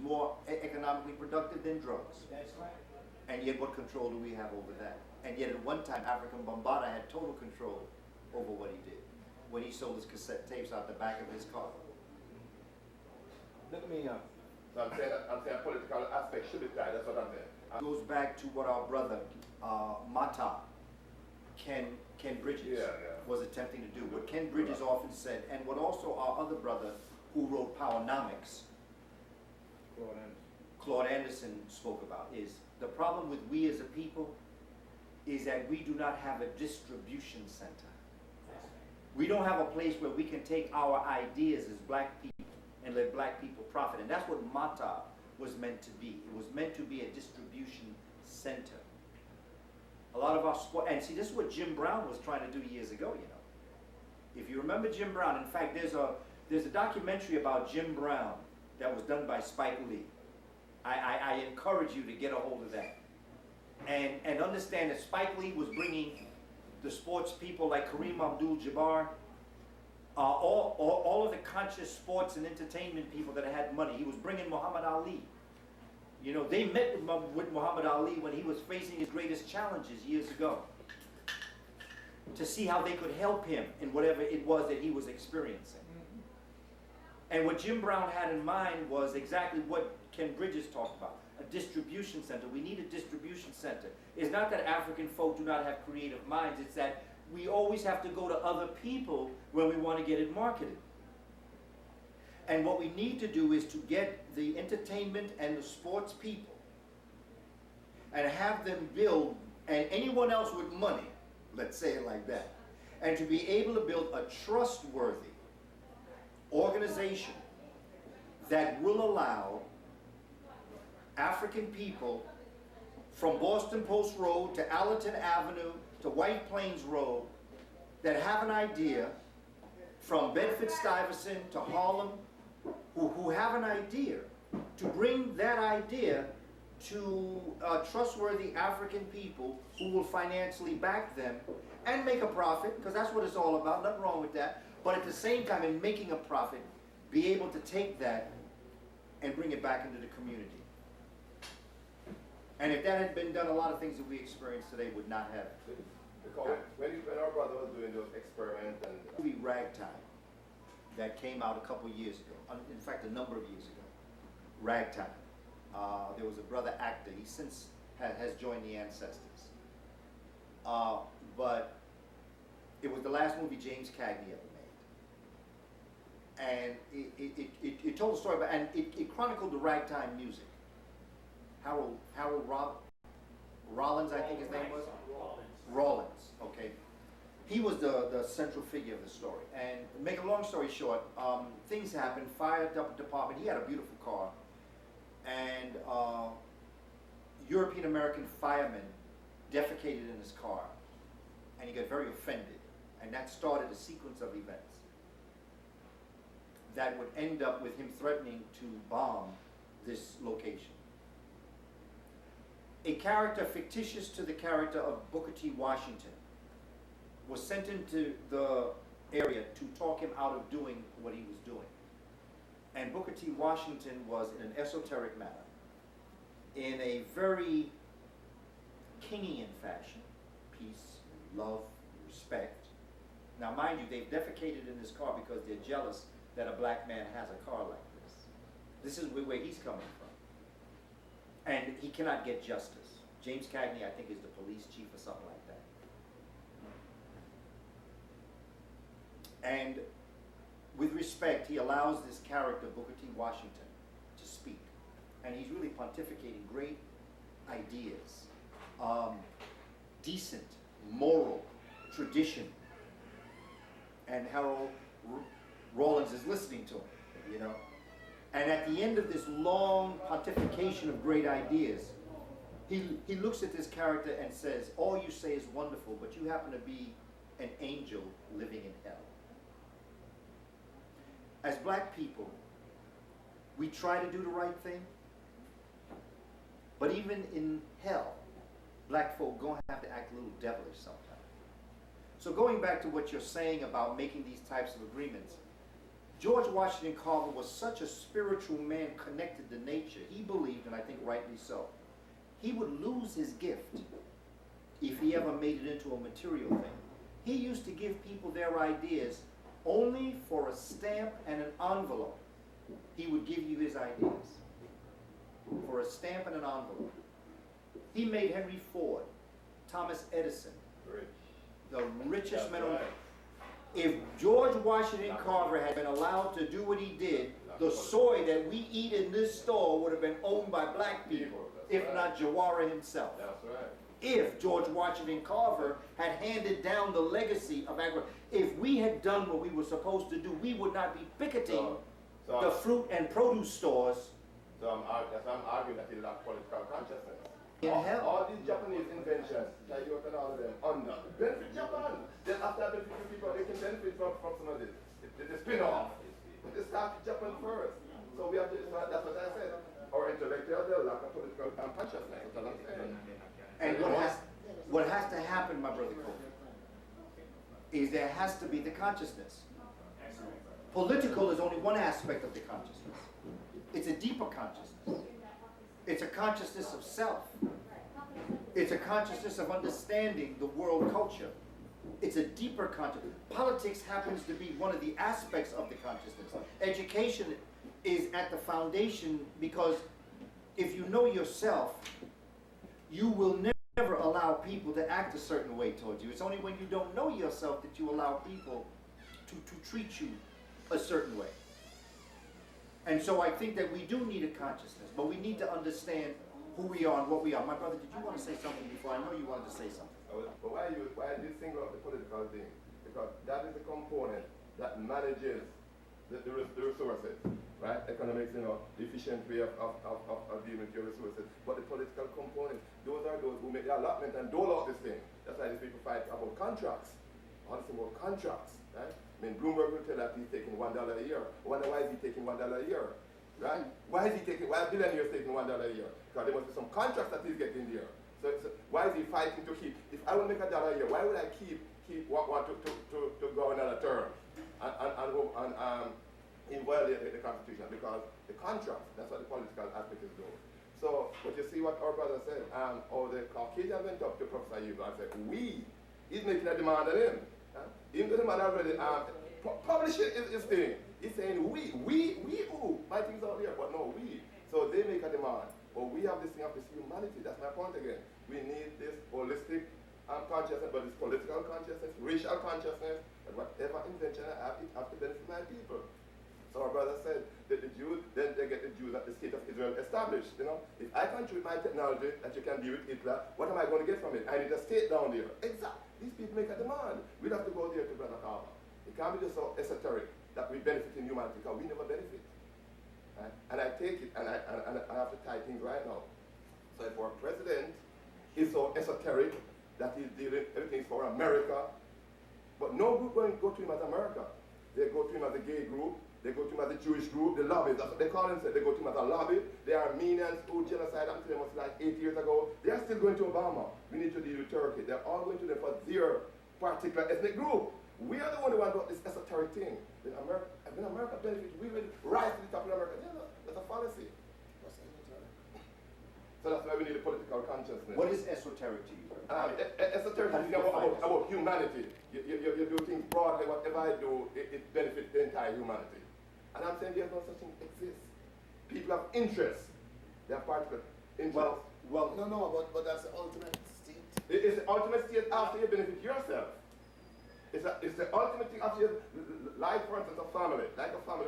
more economically productive than drugs. That's right. And yet, what control do we have over that? And yet, at one time, African Bambaataa had total control over what he did when he sold his cassette tapes out the back of his car. Let me, So I'm saying political aspect should be tied, that's what I'm saying. It goes back to what our brother, Mata, Ken Bridges, was attempting to do. What Ken Bridges often said, and what also our other brother who wrote Powernomics, Claude Anderson spoke about, is the problem with we as a people is that we do not have a distribution center. We don't have a place where we can take our ideas as black people and let black people profit. And that's what Mata was meant to be. It was meant to be a distribution center. A lot of our sport, and see, this is what Jim Brown was trying to do years ago, you know. If you remember Jim Brown, in fact, there's a documentary about Jim Brown that was done by Spike Lee. I encourage you to get a hold of that. And understand that Spike Lee was bringing the sports people like Kareem Abdul-Jabbar, all of the conscious sports and entertainment people that had money. He was bringing Muhammad Ali. You know, they met with Muhammad Ali when he was facing his greatest challenges years ago to see how they could help him in whatever it was that he was experiencing. And what Jim Brown had in mind was exactly what Ken Bridges talked about, a distribution center. We need a distribution center. It's not that African folk do not have creative minds, it's that we always have to go to other people when we want to get it marketed. And what we need to do is to get the entertainment and the sports people and have them build, and anyone else with money, let's say it like that, and to be able to build a trustworthy organization that will allow African people from Boston Post Road to Allerton Avenue to White Plains Road that have an idea, from Bedford-Stuyvesant to Harlem, who have an idea, to bring that idea to trustworthy African people who will financially back them and make a profit, because that's what it's all about, nothing wrong with that, but at the same time, in making a profit, be able to take that and bring it back into the community. And if that had been done, a lot of things that we experience today would not have. Because when our brother was doing those experiments and Movie Ragtime that came out a couple years ago, in fact a number of years ago, Ragtime. There was a brother actor, he since has joined the Ancestors. But it was the last movie James Cagney ever made. And it told a story about, and it chronicled the ragtime music. Harold Rollins, I think his name was? Rollins, okay. He was the central figure of the story. And to make a long story short, things happened, fire department, he had a beautiful car, and European American firemen defecated in his car, and he got very offended, and that started a sequence of events that would end up with him threatening to bomb this location. A character fictitious to the character of Booker T. Washington was sent into the area to talk him out of doing what he was doing. And Booker T. Washington was, in an esoteric manner, in a very Kingian fashion, peace, love, respect. Now mind you, they've defecated in his car because they're jealous that a black man has a car like this. This is where he's coming from. And he cannot get justice. James Cagney, I think, is the police chief or something like that. And with respect, he allows this character, Booker T. Washington, to speak. And he's really pontificating great ideas. Decent, moral, tradition. And Harold Rollins is listening to him, you know. And at the end of this long pontification of great ideas, he looks at this character and says, all you say is wonderful, but you happen to be an angel living in hell. As black people, we try to do the right thing, but even in hell, black folk gonna have to act a little devilish sometimes. So going back to what you're saying about making these types of agreements, George Washington Carver was such a spiritual man connected to nature. He believed, and I think rightly so, he would lose his gift if he ever made it into a material thing. He used to give people their ideas only for a stamp and an envelope. He would give you his ideas for a stamp and an envelope. He made Henry Ford, Thomas Edison, the richest man on earth. If George Washington Carver had been allowed to do what he did, the soy that we eat in this store would have been owned by black people, if not Jawara himself. that's right. If George Washington Carver had handed down the legacy of agriculture, if we had done what we were supposed to do, we would not be picketing the fruit and produce stores. So that's why I'm arguing that he lacked political consciousness. In hell. All these Japanese inventions, Toyota and all of them, Honda, benefit Japan. Then after benefiting people, they can benefit from some of this. The spin-off. But they start with Japan first. So we have to, that's what I said. Our intellectuals, they lack a political consciousness. That's what I'm saying. And what has to happen, my brother Kofi, is there has to be the consciousness. Political is only one aspect of the consciousness. It's a deeper consciousness. It's a consciousness of self. It's a consciousness of understanding the world culture. It's a deeper consciousness. Politics happens to be one of the aspects of the consciousness. Education is at the foundation, because if you know yourself, you will never allow people to act a certain way towards you. It's only when you don't know yourself that you allow people to treat you a certain way. And so I think that we do need a consciousness, but we need to understand who we are and what we are. My brother, did you want to say something before? I know you wanted to say something. But why do you single out the political thing? Because that is a component that manages the resources, right? Economics, the efficient way of dealing with your resources. But the political component, those are those who make the allotment and dole out this thing. That's why these people fight about contracts. Honestly, about contracts, right? I mean, Bloomberg will tell that he's taking $1 a year. I wonder why is he taking $1 a year, right? Why is billionaires taking $1 a year? Because there must be some contracts that he's getting there. So why is he fighting to keep? If I would make $1 a year, why would I keep want to go another term and inviolate the Constitution? Because the contract, that's what the political aspect is doing. So, but you see what our brother said, the Caucasian went up to Professor Hugo and said, he's making a demand on him. Even the man already published his thing. He's saying we who? My thing's out there, but no, we. So they make a demand. But we have this thing of this humanity. That's my point again. We need this holistic consciousness, but it's political consciousness, racial consciousness, and whatever invention I have, it has to benefit my people. So our brother said that the Jews, then they get the Jews that the state of Israel established. If I contribute my technology that you can deal with Hitler, what am I going to get from it? I need a state down there. Exactly. These people make a demand. We'd have to go there to Brother Kaba. It can't be just so esoteric that we benefit in humanity, because we never benefit. Right? And I take it, and I have to tie things right now. So if our president is so esoteric that he's dealing everything for America, but no group going to go to him as America. They go to him as a gay group. They go to him as a Jewish group, the lobby, that's what they call themselves. They go to him as a lobby. The Armenians who genocide happened to them was like 8 years ago. They are still going to Obama. We need to deal with Turkey. They're all going to them for their particular ethnic group. We are the one who want this esoteric thing. When America benefits, we will rise to the top of America. Yeah, that's a fallacy. So that's why we need a political consciousness. What is esoteric to you? Esoteric is about humanity. You do things broadly. Whatever I do, it benefits the entire humanity. And I'm saying there's no such thing exists. People have interests. They have particular interests. Well, no, but that's the ultimate state. It's the ultimate state after you benefit yourself. It's the ultimate thing after you, like for instance a family,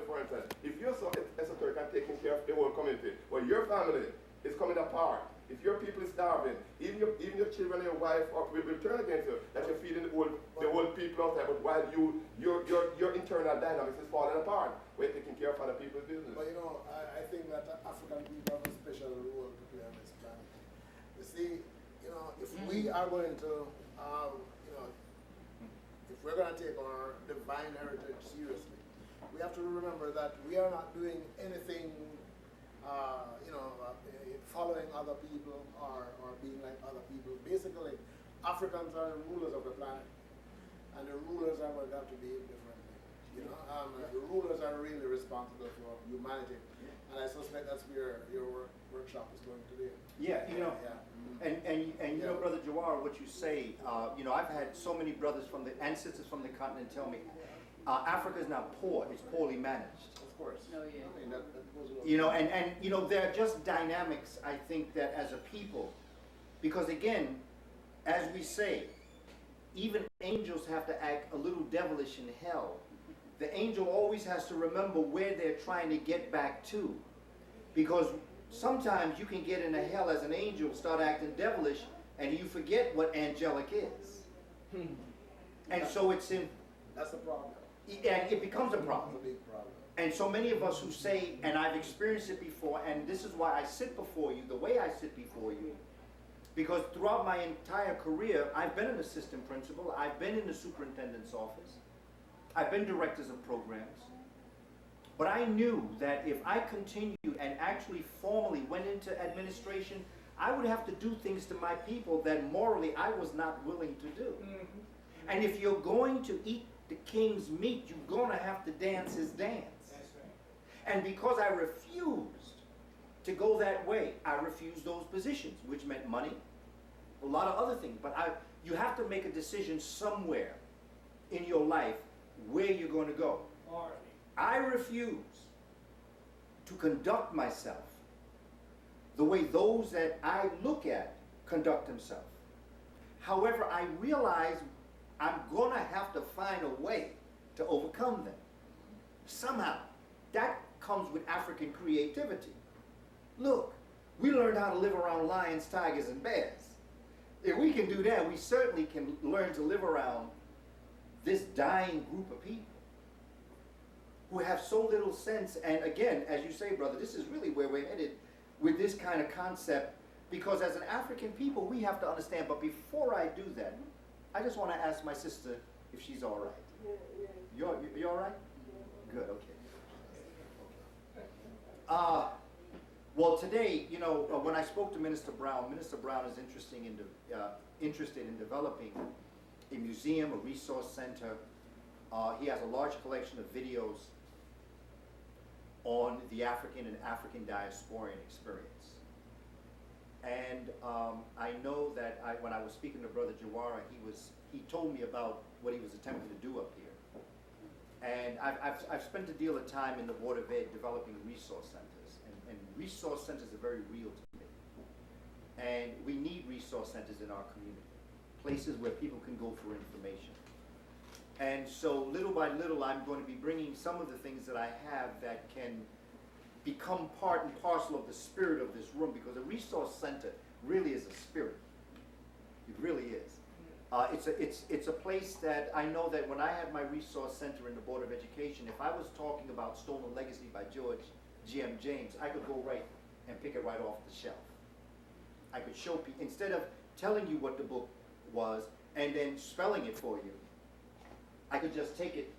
for instance. If you're so esoteric and taking care of the whole community, well, your family is coming apart. If your people is starving, even your children and your wife will turn against you, that you're feeding the whole people out there, but while your internal dynamics is falling apart, we're taking care of other people's business. But I think that African people have a special role to play on this planet. You see, if we are going to, if we're going to take our divine heritage seriously, we have to remember that we are not doing anything following other people or being like other people. Basically, Africans are the rulers of the planet, and the rulers are going to have to behave differently. The rulers are really responsible for humanity, and I suspect that's where your workshop is going to be. Yeah, and Brother Jawar, what you say, I've had so many brothers and sisters from the continent tell me, Africa is not poor; it's poorly managed. Of course. No, yeah. I mean, that goes without there are just dynamics, I think, that as a people, because again, as we say, even angels have to act a little devilish in hell. The angel always has to remember where they're trying to get back to, because sometimes you can get into hell as an angel, start acting devilish, and you forget what angelic is. And so that's a problem. And it becomes a problem. It's a big problem. And so many of us who say, and I've experienced it before, and this is why I sit before you the way I sit before you, because throughout my entire career, I've been an assistant principal, I've been in the superintendent's office, I've been directors of programs, but I knew that if I continued and actually formally went into administration, I would have to do things to my people that morally I was not willing to do. Mm-hmm. And if you're going to eat the king's meat, you're going to have to dance his dance. That's right. And because I refused to go that way, I refused those positions, which meant money, a lot of other things. But you have to make a decision somewhere in your life where you're going to go. I refuse to conduct myself the way those that I look at conduct themselves. However, I realize I'm going to have to find a way to overcome them. Somehow. That comes with African creativity. Look, we learned how to live around lions, tigers, and bears. If we can do that, we certainly can learn to live around this dying group of people who have so little sense. And again, as you say, brother, this is really where we're headed with this kind of concept, because as an African people, we have to understand. But before I do that, I just want to ask my sister if she's all right. You're all right? Good, okay. Well, today, you know, when I spoke to Minister Brown is interested in developing a museum, a resource center. He has a large collection of videos on the African and African diasporan experience. And I know that when I was speaking to Brother Jawara, he told me about what he was attempting to do up here. And I've spent a deal of time in the Board of Ed developing resource centers. And resource centers are very real to me. And we need resource centers in our community, places where people can go for information. And so little by little, I'm going to be bringing some of the things that I have that can become part and parcel of the spirit of this room, because a resource center really is a spirit. It really is. It's a place that I know that when I had my resource center in the Board of Education, if I was talking about Stolen Legacy by George G.M. James, I could go right and pick it right off the shelf. I could show people, instead of telling you what the book was and then spelling it for you, I could just take it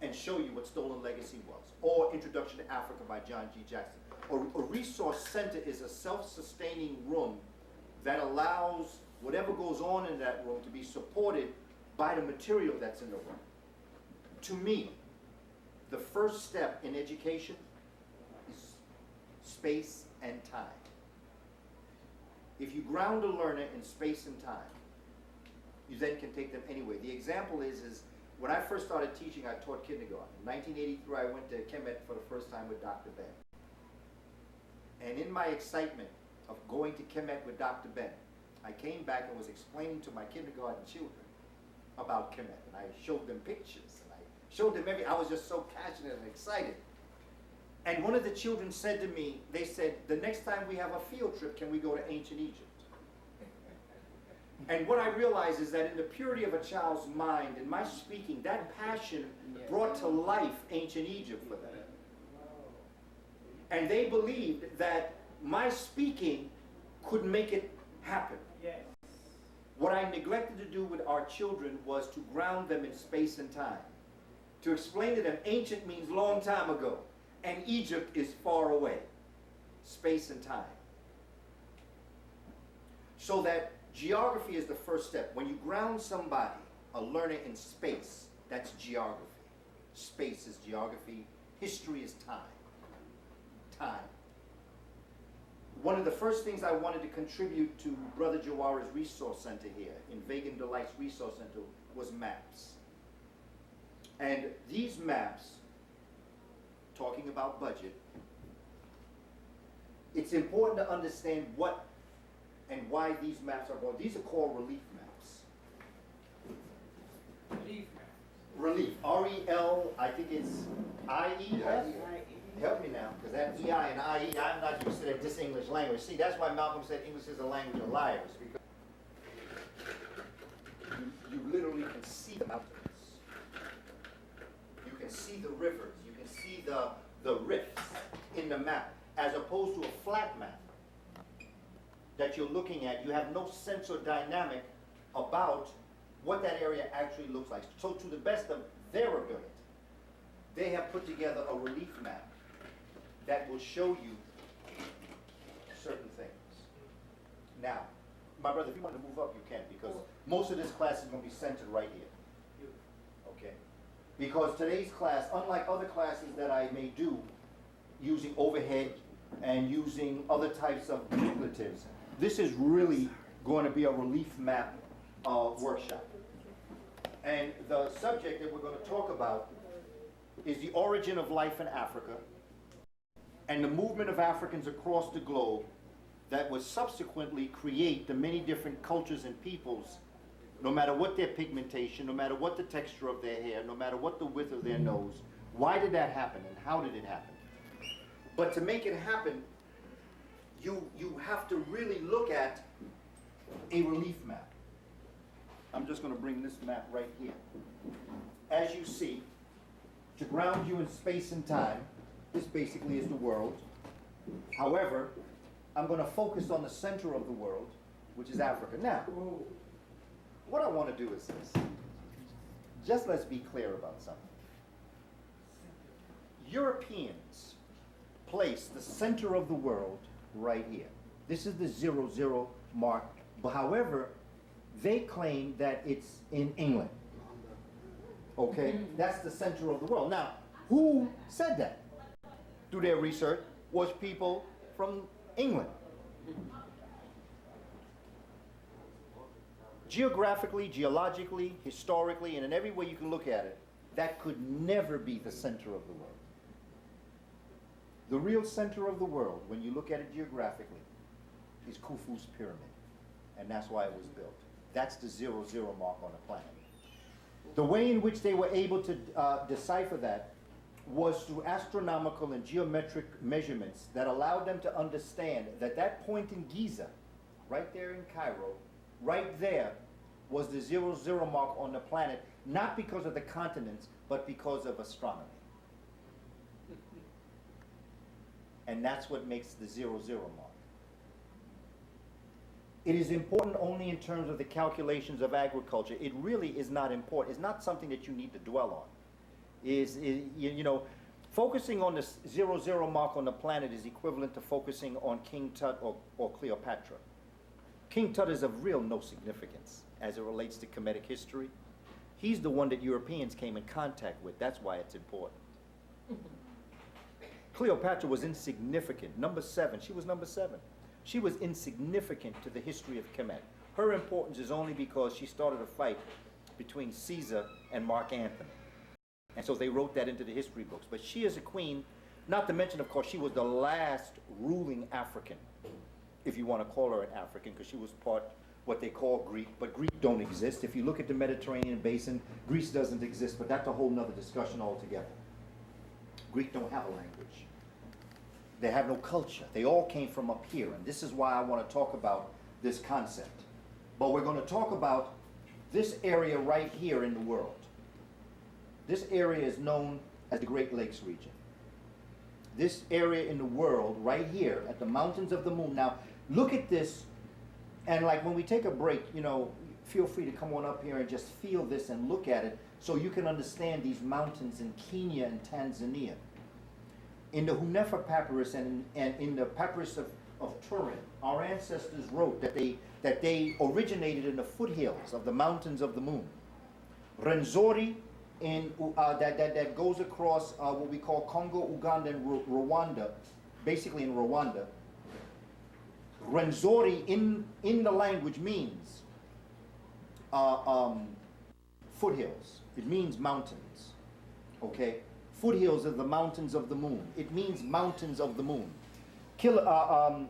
and show you what Stolen Legacy was, or Introduction to Africa by John G. Jackson. A resource center is a self-sustaining room that allows whatever goes on in that room to be supported by the material that's in the room. To me, the first step in education is space and time. If you ground a learner in space and time, you then can take them anywhere. The example is when I first started teaching, I taught kindergarten. In 1983, I went to Kamene for the first time with Dr. Ben. And in my excitement of going to Kamene with Dr. Ben, I came back and was explaining to my kindergarten children about Kamene. And I showed them pictures, and I showed them I was just so passionate and excited. And one of the children said to me, they said, the next time we have a field trip, can we go to ancient Egypt? And what I realized is that in the purity of a child's mind, in my speaking, that passion brought to life ancient Egypt for them. And they believed that my speaking could make it happen. What I neglected to do with our children was to ground them in space and time. To explain to them, ancient means long time ago, and Egypt is far away. Space and time. So that geography is the first step. When you ground somebody, a learner, in space, that's geography. Space is geography. History is time. Time. One of the first things I wanted to contribute to Brother Jawara's Resource Center here, in Vegan Delight's Resource Center, was maps. And these maps, talking about budget, it's important to understand what and why these maps are called. These are called relief maps. Relief map. Relief, R-E-L, I think it's I-E-F? Help me now, because that E-I and I-E, I'm not used to that dis-English language. See, that's why Malcolm said English is a language of liars, because you literally can see the mountains. You can see the rivers. You can see the rifts in the map, as opposed to a flat map that you're looking at. You have no sense or dynamic about what that area actually looks like. So to the best of their ability, they have put together a relief map that will show you certain things. Now, my brother, if you want to move up, you can, because most of this class is going to be centered right here. Okay? Because today's class, unlike other classes that I may do using overhead and using other types of manipulatives, this is really going to be a relief map workshop. And the subject that we're going to talk about is the origin of life in Africa and the movement of Africans across the globe that would subsequently create the many different cultures and peoples, no matter what their pigmentation, no matter what the texture of their hair, no matter what the width of their nose. Why did that happen and how did it happen? But to make it happen, you have to really look at a relief map. I'm just going to bring this map right here. As you see, to ground you in space and time. This basically is the world. However, I'm going to focus on the center of the world, which is Africa. Now, what I want to do is this. Just let's be clear about something. Europeans place the center of the world right here. This is the 00 mark. But however, they claim that it's in England. Okay? That's the center of the world. Now, who said that? Through their research, was people from England. Geographically, geologically, historically, and in every way you can look at it, that could never be the center of the world. The real center of the world, when you look at it geographically, is Khufu's pyramid. And that's why it was built. That's the 00 mark on the planet. The way in which they were able to decipher that was through astronomical and geometric measurements that allowed them to understand that that point in Giza, right there in Cairo, right there was the 00 mark on the planet, not because of the continents, but because of astronomy. And that's what makes the 00 mark. It is important only in terms of the calculations of agriculture. It really is not important. It's not something that you need to dwell on. You know, focusing on the 00 mark on the planet is equivalent to focusing on King Tut or Cleopatra. King Tut is of real no significance as it relates to Kemetic history. He's the one that Europeans came in contact with. That's why it's important. Cleopatra was insignificant. Number 7. She was number 7. She was insignificant to the history of Kemet. Her importance is only because she started a fight between Caesar and Mark Antony. And so they wrote that into the history books. But she is a queen, not to mention, of course, she was the last ruling African, if you want to call her an African, because she was part what they call Greek, but Greek don't exist. If you look at the Mediterranean basin, Greece doesn't exist, but that's a whole nother discussion altogether. Greek don't have a language. They have no culture. They all came from up here, and this is why I want to talk about this concept. But we're going to talk about this area right here in the world. This area is known as the Great Lakes region. This area in the world right here at the mountains of the moon. Now, look at this, and like when we take a break, you know, feel free to come on up here and just feel this and look at it so you can understand these mountains in Kenya and Tanzania. In the Hunefa papyrus and in the papyrus of Turin, our ancestors wrote that they originated in the foothills of the mountains of the moon. Rwenzori that goes across what we call Congo, Uganda, and Rwanda, basically in Rwanda. Rwenzori in the language means foothills. It means mountains. Okay. Foothills of the mountains of the moon. It means mountains of the moon. In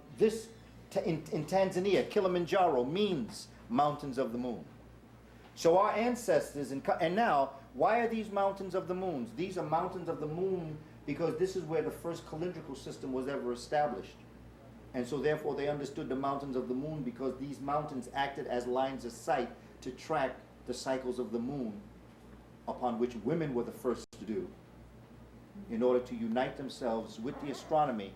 Tanzania, Kilimanjaro means mountains of the moon. So our ancestors, and now, why are these mountains of the moons? These are mountains of the moon because this is where the first calendrical system was ever established. And so therefore they understood the mountains of the moon because these mountains acted as lines of sight to track the cycles of the moon, upon which women were the first to do. In order to unite themselves with the astronomy,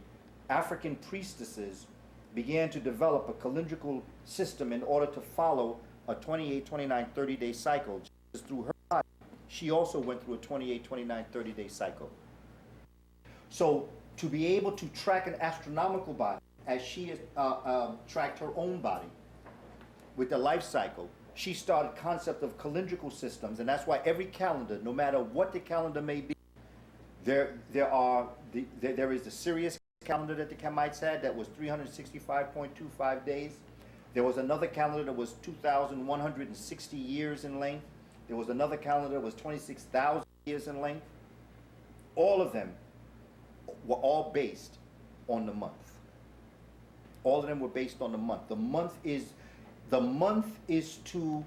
African priestesses began to develop a calendrical system in order to follow a 28, 29, 30-day cycle. Just through her body, she also went through a 28, 29, 30-day cycle. So to be able to track an astronomical body, as she tracked her own body with the life cycle, she started concept of calendrical systems, and that's why every calendar, no matter what the calendar may be, there is the Sirius calendar that the Kemites had that was 365.25 days. There was another calendar that was 2,160 years in length. There was another calendar that was 26,000 years in length. All of them were all based on the month. All of them were based on the month. The month is to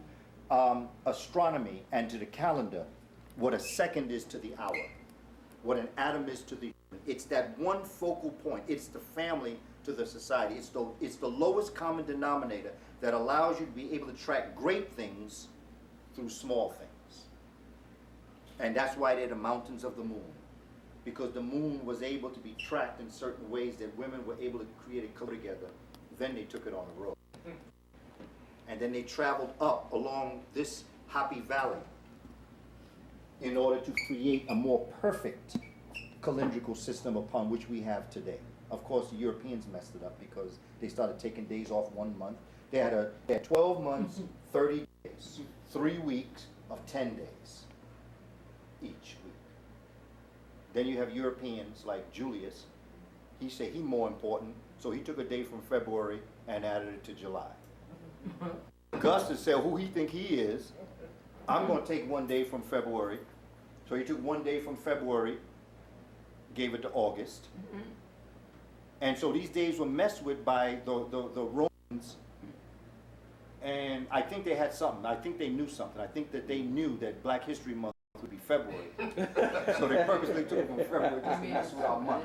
astronomy and to the calendar what a second is to the hour, what an atom is to the. It's that one focal point. It's the family to the society. It's the lowest common denominator that allows you to be able to track great things through small things. And that's why they're the mountains of the moon. Because the moon was able to be tracked in certain ways that women were able to create a color together. Then they took it on the road. And then they traveled up along this Happy Valley in order to create a more perfect calendrical system upon which we have today. Of course, the Europeans messed it up because they started taking days off 1 month. They had 12 months, 30 days, 3 weeks of 10 days each week. Then you have Europeans like Julius. He said he's more important, so he took a day from February and added it to July. Augustus said who he think he is. I'm going to take 1 day from February. So he took 1 day from February, gave it to August. And so these days were messed with by the Romans. And I think they had something. I think they knew something. I think that they knew that Black History Month would be February. So they purposely took it from February just to mess with our month.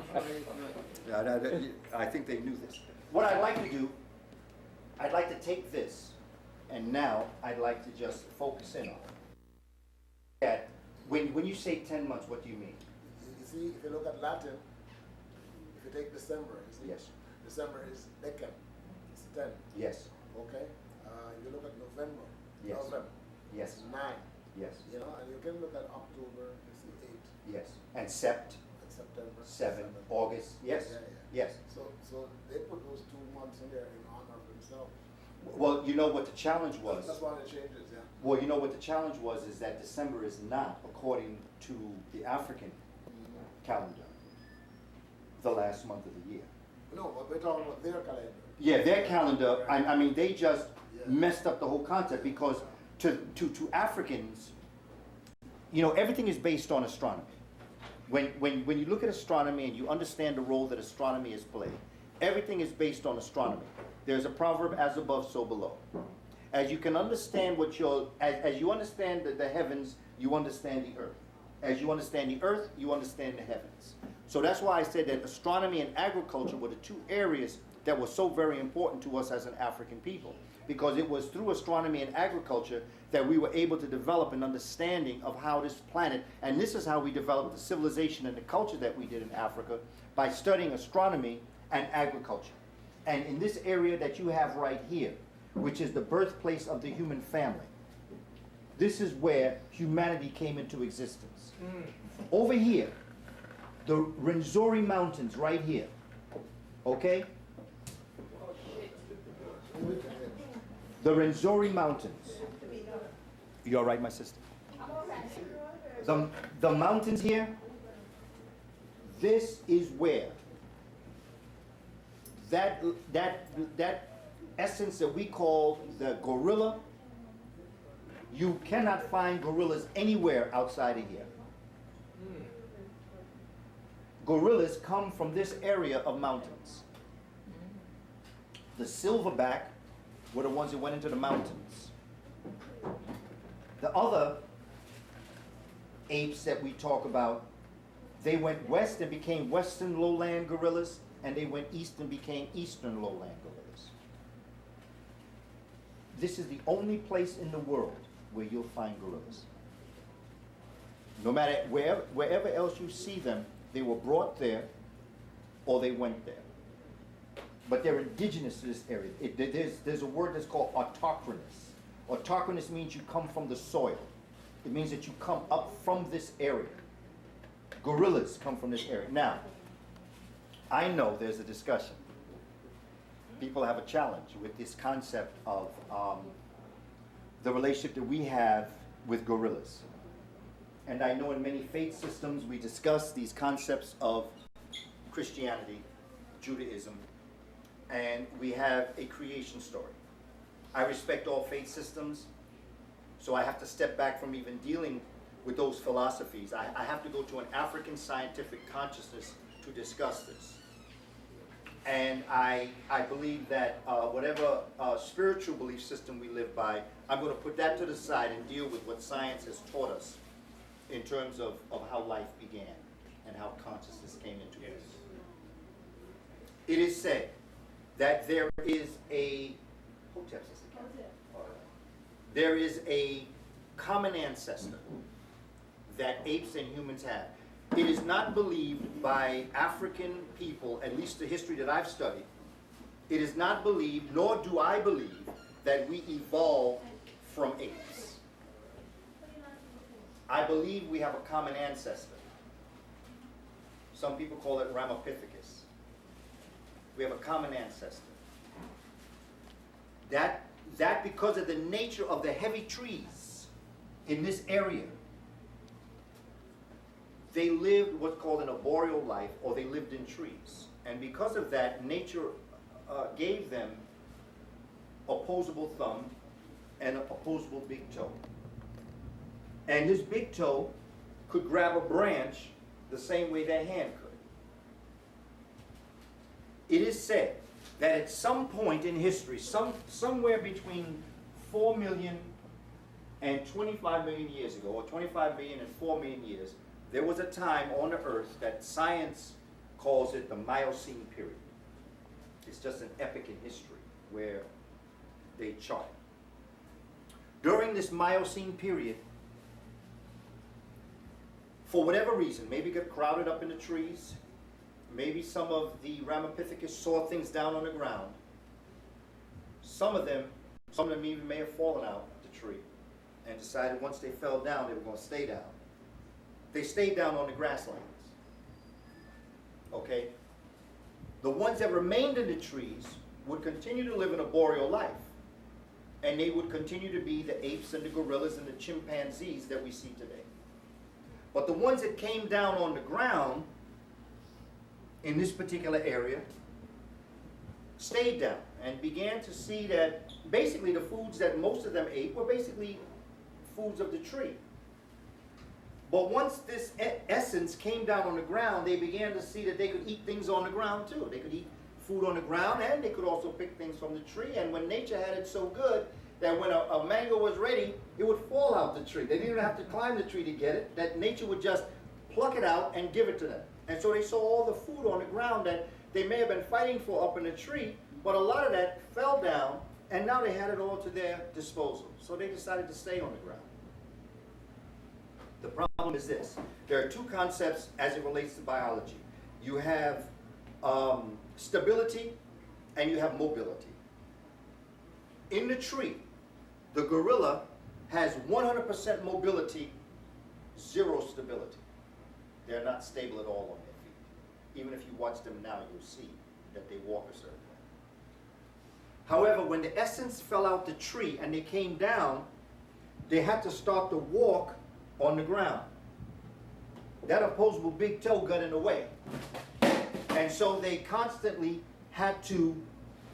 I think they knew this. What I'd like to do, I'd like to take this, and now I'd like to just focus in on it. That when you say 10 months, what do you mean? You see, if you look at Latin, if you take December, you see, Yes. December is Decem, it's 10, Yes. okay? You look at November, Yes. November, Yes. it's 9, Yes. you know, and you can look at October, it's 8, Yes. And Sept, and September, 7, August. Yes. Yeah, Yes. So they put those 2 months in there in honor of themselves. Well, you know what the challenge was? That's one of the changes, yeah. Well, you know what the challenge was is that December is not, according to the African calendar, the last month of the year. No, but we're talking about their calendar. Yeah, their calendar, I mean, they just messed up the whole concept because to Africans, you know, everything is based on astronomy. When you look at astronomy and you understand the role that astronomy has played, everything is based on astronomy. There's a proverb, as above, so below. As you can understand as you understand the heavens, you understand the earth. As you understand the earth, you understand the heavens. So that's why I said that astronomy and agriculture were the 2 areas that were so very important to us as an African people. Because it was through astronomy and agriculture that we were able to develop an understanding of how this planet, and this is how we developed the civilization and the culture that we did in Africa, by studying astronomy and agriculture. And in this area that you have right here, which is the birthplace of the human family, this is where humanity came into existence. Over here, the Rwenzori Mountains right here, okay? The Rwenzori Mountains. You all right, my sister? The mountains here, this is where that essence that we call the gorilla, you cannot find gorillas anywhere outside of here. Gorillas come from this area of mountains. The silverback were the ones that went into the mountains. The other apes that we talk about, they went west and became western lowland gorillas, and they went east and became eastern lowland gorillas. This is the only place in the world where you'll find gorillas. No matter wherever else you see them, they were brought there or they went there. But they're indigenous to this area. There's a word that's called autochthonous. Autochthonous means you come from the soil. It means that you come up from this area. Gorillas come from this area. Now, I know there's a discussion. People have a challenge with this concept of the relationship that we have with gorillas. And I know in many faith systems we discuss these concepts of Christianity, Judaism, and we have a creation story. I respect all faith systems, so I have to step back from even dealing with those philosophies. I have to go to an African scientific consciousness to discuss this. And I believe that whatever spiritual belief system we live by, I'm going to put that to the side and deal with what science has taught us in terms of how life began and how consciousness came into it. It is said that there is a there is a common ancestor that apes and humans have. It is not believed by African people, at least the history that I've studied, it is not believed, nor do I believe, that we evolved from apes. I believe we have a common ancestor. Some people call it Ramapithecus. We have a common ancestor. That because of the nature of the heavy trees in this area, they lived what's called an arboreal life, or they lived in trees. And because of that, nature gave them opposable thumb and an opposable big toe. And this big toe could grab a branch the same way their hand could. It is said that at some point in history, somewhere between 4 million and 25 million years ago, or 25 million and 4 million years, there was a time on the earth that science calls it the Miocene period. It's just an epoch in history where they chart. During this Miocene period, for whatever reason, maybe got crowded up in the trees, maybe some of the Ramapithecus saw things down on the ground. Some of them even may have fallen out the tree and decided once they fell down, they were going to stay down. They stayed down on the grasslands. Okay? The ones that remained in the trees would continue to live an arboreal life. And they would continue to be the apes and the gorillas and the chimpanzees that we see today. But the ones that came down on the ground in this particular area stayed down and began to see that basically the foods that most of them ate were basically foods of the tree. But once this essence came down on the ground, they began to see that they could eat things on the ground too. They could eat food on the ground, and they could also pick things from the tree. And when nature had it so good that when a mango was ready, it would fall out the tree. They didn't even have to climb the tree to get it. That nature would just pluck it out and give it to them. And so they saw all the food on the ground that they may have been fighting for up in the tree, but a lot of that fell down, and now they had it all to their disposal. So they decided to stay on the ground. The problem is this. There are two concepts as it relates to biology. You have stability and you have mobility. In the tree, the gorilla has 100% mobility, 0 stability. They're not stable at all on their feet. Even if you watch them now, you'll see that they walk a certain way. However, when the essence fell out the tree and they came down, they had to start to walk on the ground. That opposable big toe got in the way. And so they constantly had to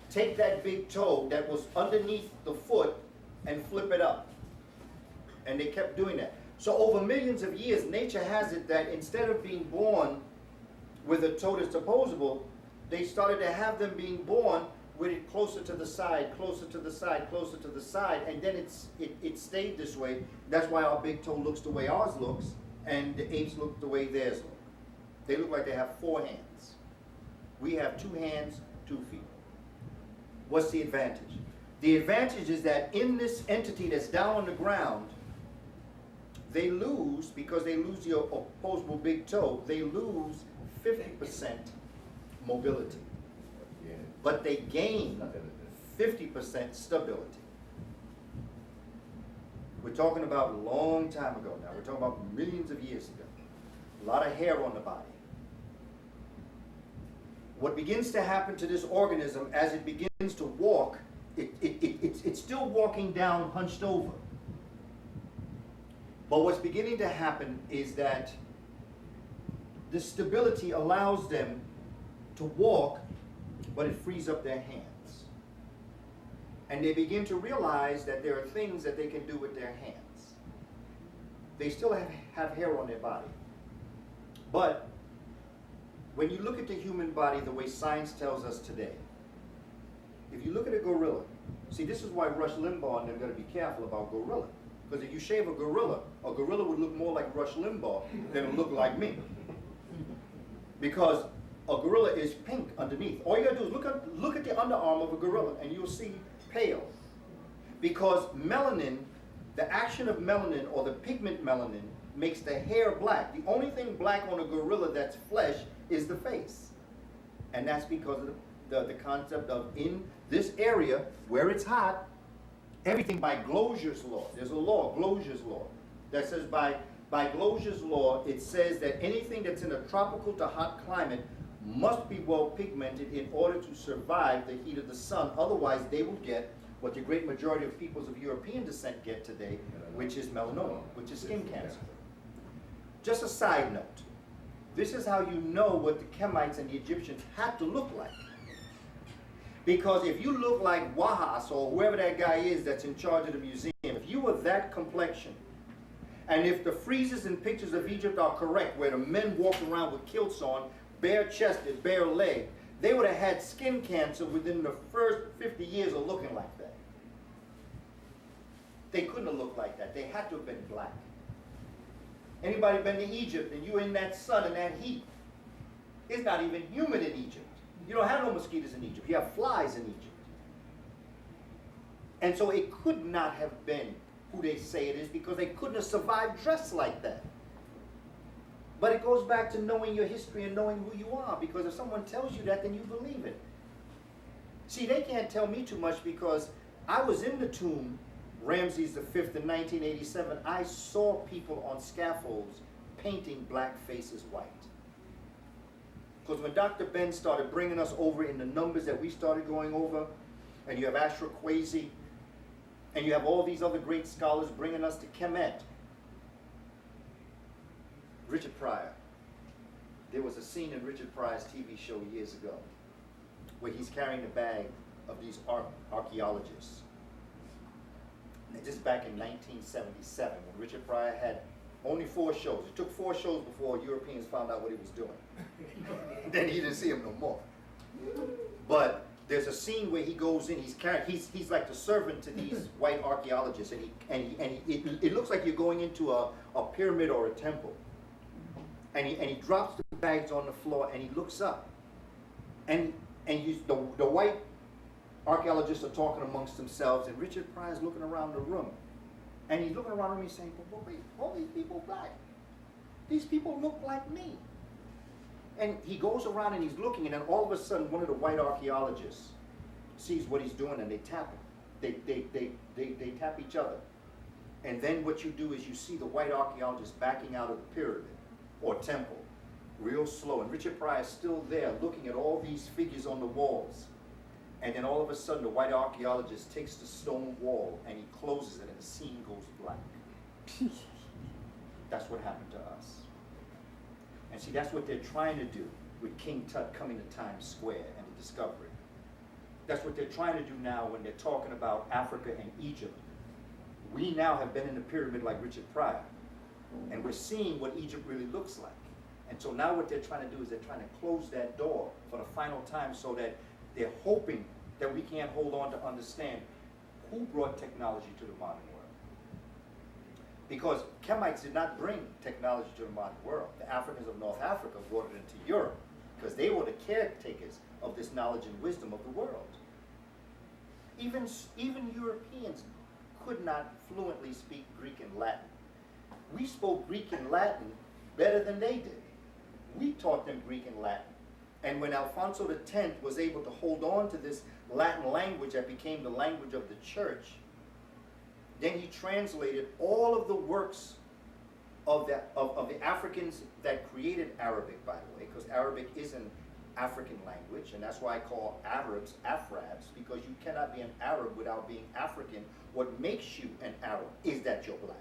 take that big toe that was underneath the foot and flip it up. And they kept doing that. So over millions of years, nature has it that instead of being born with a toe that's opposable, they started to have them being born with it closer to the side, closer to the side, closer to the side, and then it stayed this way. That's why our big toe looks the way ours looks, and the apes look the way theirs look. They look like they have 4 hands. We have 2 hands, 2 feet. What's the advantage? The advantage is that in this entity that's down on the ground, they lose, because they lose the opposable big toe, they lose 50% mobility. But they gain 50% stability. We're talking about a long time ago now. We're talking about millions of years ago. A lot of hair on the body. What begins to happen to this organism as it begins to walk, it's still walking down hunched over. But what's beginning to happen is that the stability allows them to walk, but it frees up their hands. And they begin to realize that there are things that they can do with their hands. They still have hair on their body. But when you look at the human body the way science tells us today, if you look at a gorilla, see, this is why Rush Limbaugh and they're going to be careful about gorilla. Because if you shave a gorilla would look more like Rush Limbaugh than it look like me. Because a gorilla is pink underneath. All you gotta do is look at the underarm of a gorilla and you'll see pale. Because melanin, the action of melanin or the pigment melanin makes the hair black. The only thing black on a gorilla that's flesh is the face. And that's because of the concept of in this area where it's hot, everything by Glosier's law. There's a law, Glosier's law, that says by Glosier's law, it says that anything that's in a tropical to hot climate must be well pigmented in order to survive the heat of the sun. Otherwise, they will get what the great majority of peoples of European descent get today, which is melanoma, which is skin cancer. Just a side note. This is how you know what the Kemites and the Egyptians had to look like. Because if you look like Wahas or whoever that guy is that's in charge of the museum, if you were that complexion, and if the friezes and pictures of Egypt are correct, where the men walked around with kilts on, bare-chested, bare leg, they would have had skin cancer within the first 50 years of looking like that. They couldn't have looked like that. They had to have been black. Anybody been to Egypt and you're in that sun and that heat? It's not even humid in Egypt. You don't have no mosquitoes in Egypt. You have flies in Egypt. And so it could not have been who they say it is, because they couldn't have survived dressed like that. But it goes back to knowing your history and knowing who you are, because if someone tells you that, then you believe it. See, they can't tell me too much, because I was in the tomb, Ramses V in 1987. I saw people on scaffolds painting black faces white. Because when Dr. Ben started bringing us over in the numbers that we started going over, and you have Ashraquazi, and you have all these other great scholars bringing us to Kemet. Richard Pryor. There was a scene in Richard Pryor's TV show years ago where he's carrying the bag of these archaeologists. And this is back in 1977 when Richard Pryor had only 4 shows. It took 4 shows before Europeans found out what he was doing. Then he didn't see him no more. But there's a scene where he goes in, he's like the servant to these white archaeologists, and it looks like you're going into a pyramid or a temple. And he drops the bags on the floor and he looks up. And the white archaeologists are talking amongst themselves, and Richard Pryor's looking around the room. And he's looking around the room and he's saying, but wait, all these people black. These people look like me. And he goes around and he's looking, and then all of a sudden one of the white archaeologists sees what he's doing, and they tap him. They tap each other. And then what you do is you see the white archaeologist backing out of the pyramid or temple real slow. And Richard Pryor is still there looking at all these figures on the walls. And then all of a sudden the white archaeologist takes the stone wall and he closes it, and the scene goes black. That's what happened to us. And see, that's what they're trying to do with King Tut coming to Times Square and the discovery. That's what they're trying to do now when they're talking about Africa and Egypt. We now have been in the pyramid like Richard Pryor, and we're seeing what Egypt really looks like. And so now what they're trying to do is they're trying to close that door for the final time, so that they're hoping that we can't hold on to understand who brought technology to the modern world. Because Kemites did not bring technology to the modern world. The Africans of North Africa brought it into Europe, because they were the caretakers of this knowledge and wisdom of the world. Even Europeans could not fluently speak Greek and Latin. We spoke Greek and Latin better than they did. We taught them Greek and Latin. And when Alfonso X was able to hold on to this Latin language that became the language of the church, then he translated all of the works of the Africans that created Arabic, by the way, because Arabic is an African language, and that's why I call Arabs Afrabs, because you cannot be an Arab without being African. What makes you an Arab is that you're black.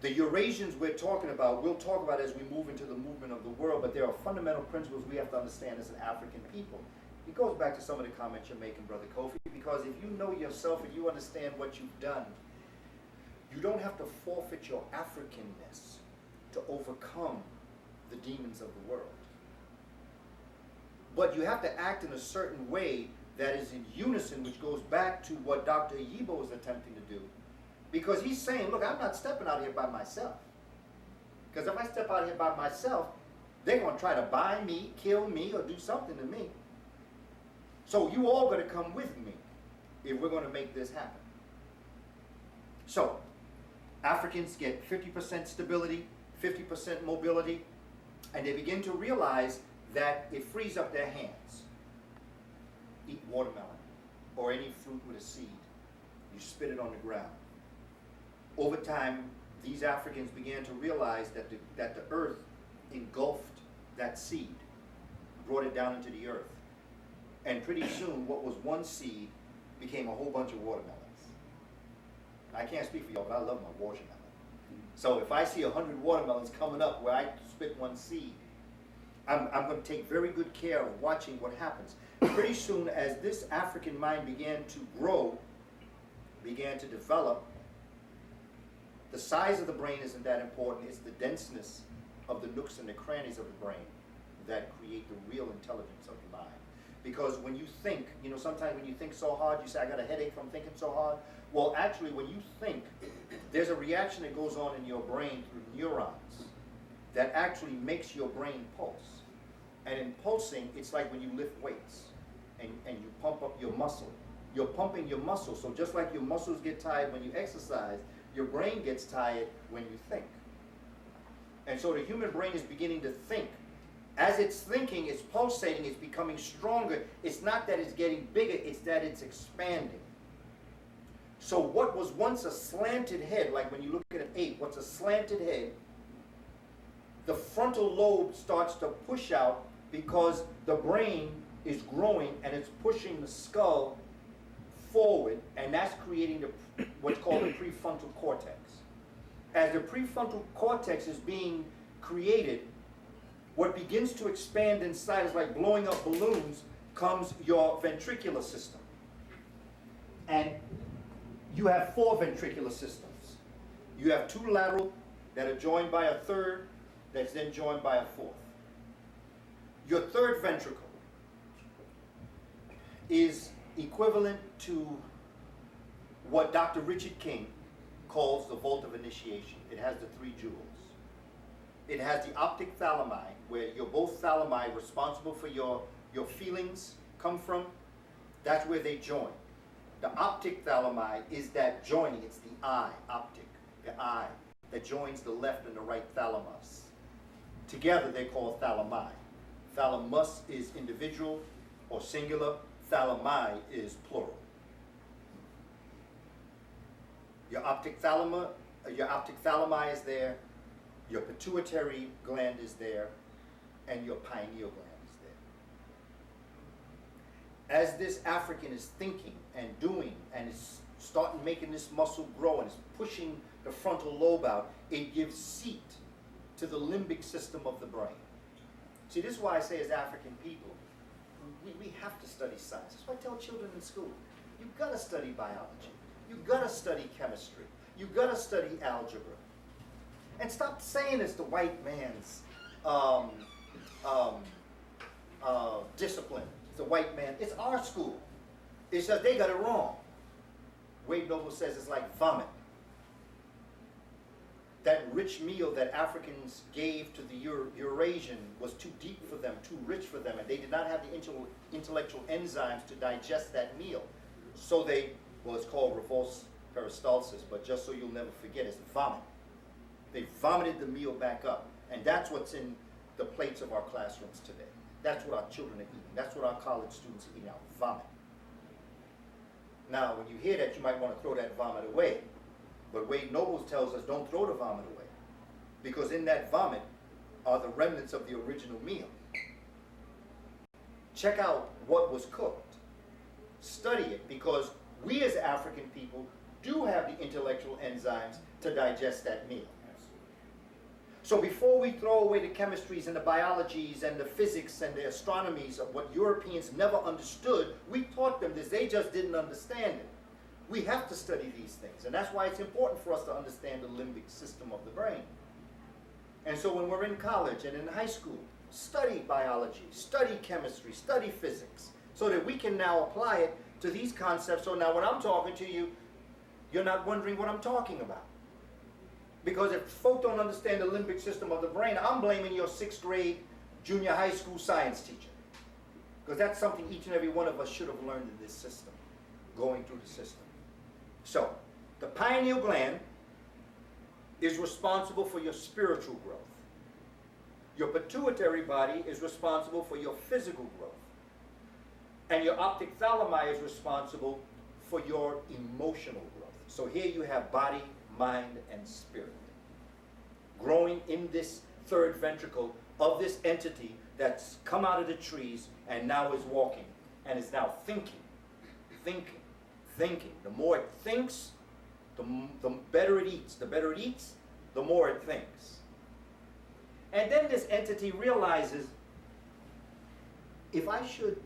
The Eurasians we're talking about, we'll talk about as we move into the movement of the world, but there are fundamental principles we have to understand as an African people. It goes back to some of the comments you're making, Brother Kofi, because if you know yourself and you understand what you've done, you don't have to forfeit your Africanness to overcome the demons of the world. But you have to act in a certain way that is in unison, which goes back to what Dr. Yibo is attempting to do. Because he's saying, look, I'm not stepping out here by myself. Because if I step out here by myself, they're going to try to buy me, kill me, or do something to me. So you all got to come with me if we're going to make this happen. So Africans get 50% stability, 50% mobility, and they begin to realize that it frees up their hands. Eat watermelon or any fruit with a seed. You spit it on the ground. Over time, these Africans began to realize that the earth engulfed that seed, brought it down into the earth. And pretty soon, what was one seed became a whole bunch of watermelons. I can't speak for y'all, but I love my watermelon. So if I see 100 watermelons coming up where I spit one seed, I'm going to take very good care of watching what happens. Pretty soon, as this African mind began to grow, began to develop, the size of the brain isn't that important. It's the denseness of the nooks and the crannies of the brain that create the real intelligence of the mind. Because when you think, you know, sometimes when you think so hard, you say, I got a headache from thinking so hard. Well, actually, when you think, there's a reaction that goes on in your brain through neurons that actually makes your brain pulse. And in pulsing, it's like when you lift weights and you pump up your muscle. You're pumping your muscle. So just like your muscles get tired when you exercise, your brain gets tired when you think. And so the human brain is beginning to think. As it's thinking, it's pulsating, it's becoming stronger. It's not that it's getting bigger, it's that it's expanding. So what was once a slanted head, like when you look at an ape, what's a slanted head, the frontal lobe starts to push out because the brain is growing and it's pushing the skull forward, and that's creating what's called the prefrontal cortex. As the prefrontal cortex is being created, what begins to expand inside is like blowing up balloons, comes your ventricular system. And you have 4 ventricular systems. You have 2 lateral that are joined by a third, that's then joined by a 4th. Your third ventricle is equivalent to what Dr. Richard King calls the vault of initiation. It has the 3 jewels. It has the optic thalami, where your both thalami responsible for your feelings come from. That's where they join. The optic thalami is that joining. It's the eye, optic, the eye, that joins the left and the right thalamus. Together they're called thalami. Thalamus is individual or singular. Thalami is plural. Your optic thalami is there. Your pituitary gland is there, and your pineal gland is there. As this African is thinking and doing and is starting making this muscle grow and is pushing the frontal lobe out, it gives seat to the limbic system of the brain. See, this is why I say as African people, we have to study science. That's why I tell children in school, you've got to study biology. You've got to study chemistry. You've got to study algebra. And stop saying it's the white man's discipline. It's the white man. It's our school. It's just they got it wrong. Wade Noble says it's like vomit. That rich meal that Africans gave to the Eurasian was too deep for them, too rich for them, and they did not have the intellectual enzymes to digest that meal. So it's called reverse peristalsis, but just so you'll never forget, it's vomit. They vomited the meal back up, and that's what's in the plates of our classrooms today. That's what our children are eating. That's what our college students are eating out, vomit. Now, when you hear that, you might want to throw that vomit away. But Wade Nobles tells us don't throw the vomit away, because in that vomit are the remnants of the original meal. Check out what was cooked. Study it, because we as African people do have the intellectual enzymes to digest that meal. So before we throw away the chemistries and the biologies and the physics and the astronomies of what Europeans never understood, we taught them this. They just didn't understand it. We have to study these things, and that's why it's important for us to understand the limbic system of the brain. And so when we're in college and in high school, study biology, study chemistry, study physics, so that we can now apply it to these concepts. So now when I'm talking to you, you're not wondering what I'm talking about. Because if folk don't understand the limbic system of the brain, I'm blaming your 6th grade junior high school science teacher. Because that's something each and every one of us should have learned in this system, going through the system. So, the pineal gland is responsible for your spiritual growth. Your pituitary body is responsible for your physical growth. And your optic thalami is responsible for your emotional growth. So here you have body, mind, and spirit growing in this third ventricle of this entity that's come out of the trees and now is walking and is now thinking. The more it thinks, the better it eats. The better it eats, the more it thinks. And then this entity realizes, if I should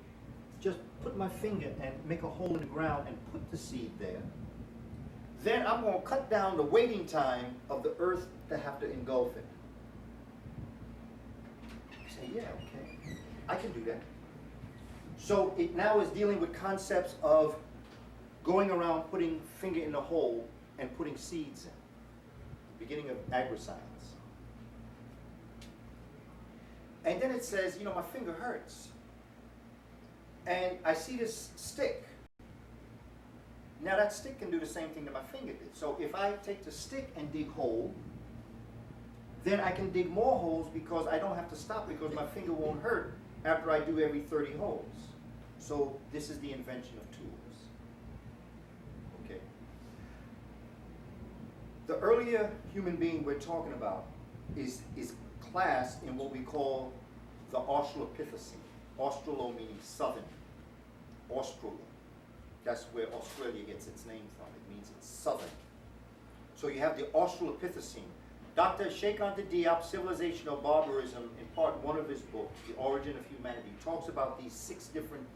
just put my finger and make a hole in the ground and put the seed there, then I'm going to cut down the waiting time of the earth to have to engulf it. You say, yeah, okay, I can do that. So it now is dealing with concepts of going around putting finger in the hole and putting seeds in. Beginning of agri-science. And then it says, you know, my finger hurts. And I see this stick. Now that stick can do the same thing that my finger did. So if I take the stick and dig hole, then I can dig more holes because I don't have to stop because my finger won't hurt after I do every 30 holes. So this is the invention of tools. Okay. The earlier human being we're talking about is classed in what we call the Australopithecine. Australo meaning southern. Australo. That's where Australia gets its name from. It means it's southern. So you have the Australopithecine. Dr. Sheikh Anta Diop, Civilization of Barbarism, in part one of his books, The Origin of Humanity, talks about these 6 different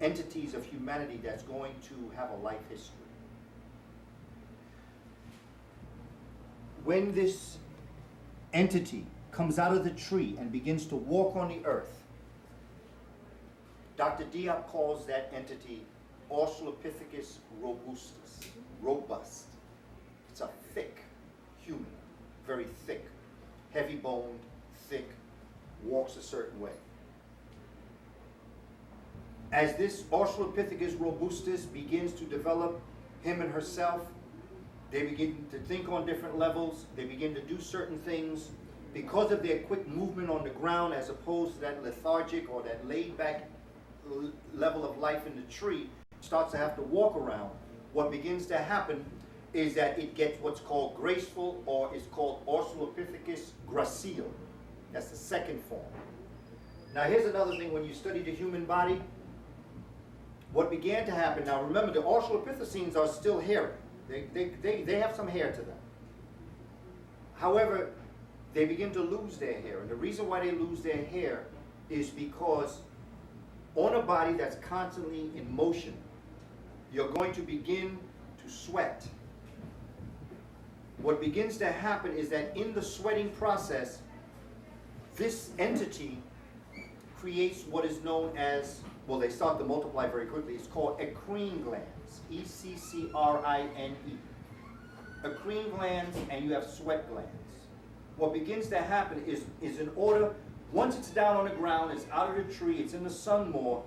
entities of humanity that's going to have a life history. When this entity comes out of the tree and begins to walk on the earth, Dr. Diop calls that entity Australopithecus robustus, robust. It's a thick human, very thick, heavy boned, thick, walks a certain way. As this Australopithecus robustus begins to develop him and herself, they begin to think on different levels, they begin to do certain things because of their quick movement on the ground as opposed to that lethargic or that laid back level of life in the tree, starts to have to walk around. What begins to happen is that it gets what's called graceful, or is called Australopithecus gracile. That's the second form. Now here's another thing, when you study the human body, what began to happen, now remember the Australopithecines are still hairy. They have some hair to them. However, they begin to lose their hair, and the reason why they lose their hair is because on a body that's constantly in motion, you're going to begin to sweat. What begins to happen is that in the sweating process, this entity creates what is known as, well, they start to multiply very quickly. It's called eccrine glands, E-C-C-R-I-N-E. Eccrine glands, and you have sweat glands. What begins to happen is in order, once it's down on the ground, it's out of the tree, it's in the sun more,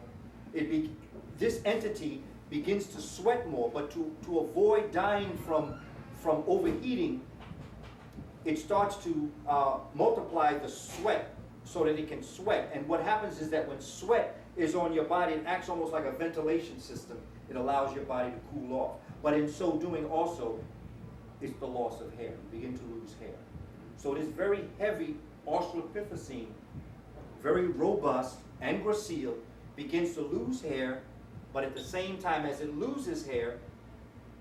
this entity begins to sweat more, but to avoid dying from overheating, it starts to multiply the sweat so that it can sweat. And what happens is that when sweat is on your body, it acts almost like a ventilation system. It allows your body to cool off. But in so doing also, it's the loss of hair. You begin to lose hair. So this very heavy Australopithecine, very robust and gracile, begins to lose hair, but at the same time as it loses hair,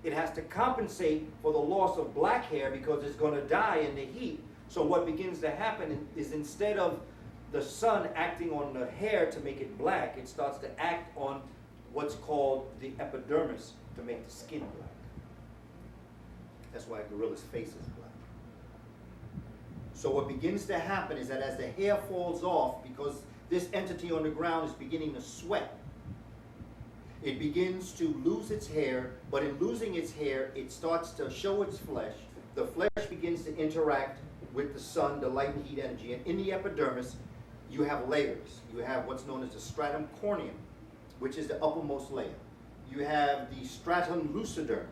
it has to compensate for the loss of black hair because it's going to die in the heat. So what begins to happen is instead of the sun acting on the hair to make it black, it starts to act on what's called the epidermis to make the skin black. That's why a gorilla's face is black. So what begins to happen is that as the hair falls off, because this entity on the ground is beginning to sweat, it begins to lose its hair, but in losing its hair, it starts to show its flesh. The flesh begins to interact with the sun, the light and heat energy, and in the epidermis, you have layers. You have what's known as the stratum corneum, which is the uppermost layer. You have the stratum luciderm,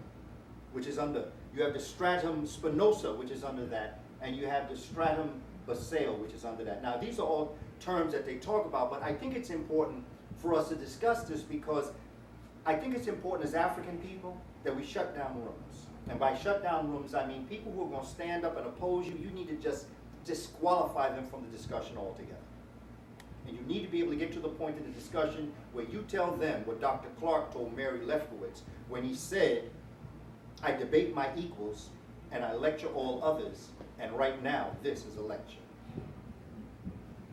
which is under. You have the stratum spinosa, which is under that, and you have the stratum basale, which is under that. Now, these are all terms that they talk about, but I think it's important for us to discuss this because I think it's important as African people that we shut down rooms. And by shut down rooms, I mean people who are going to stand up and oppose you, you need to just disqualify them from the discussion altogether. And you need to be able to get to the point in the discussion where you tell them what Dr. Clark told Mary Lefkowitz when he said, I debate my equals and I lecture all others, and right now this is a lecture.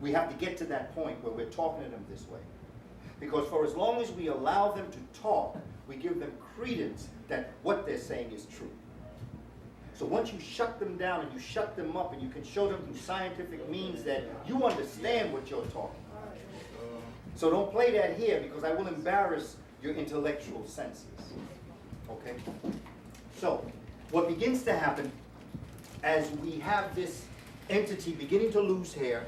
We have to get to that point where we're talking to them this way. Because for as long as we allow them to talk, we give them credence that what they're saying is true. So once you shut them down and you shut them up and you can show them through scientific means that you understand what you're talking about. So don't play that here because I will embarrass your intellectual senses. Okay? So what begins to happen as we have this entity beginning to lose hair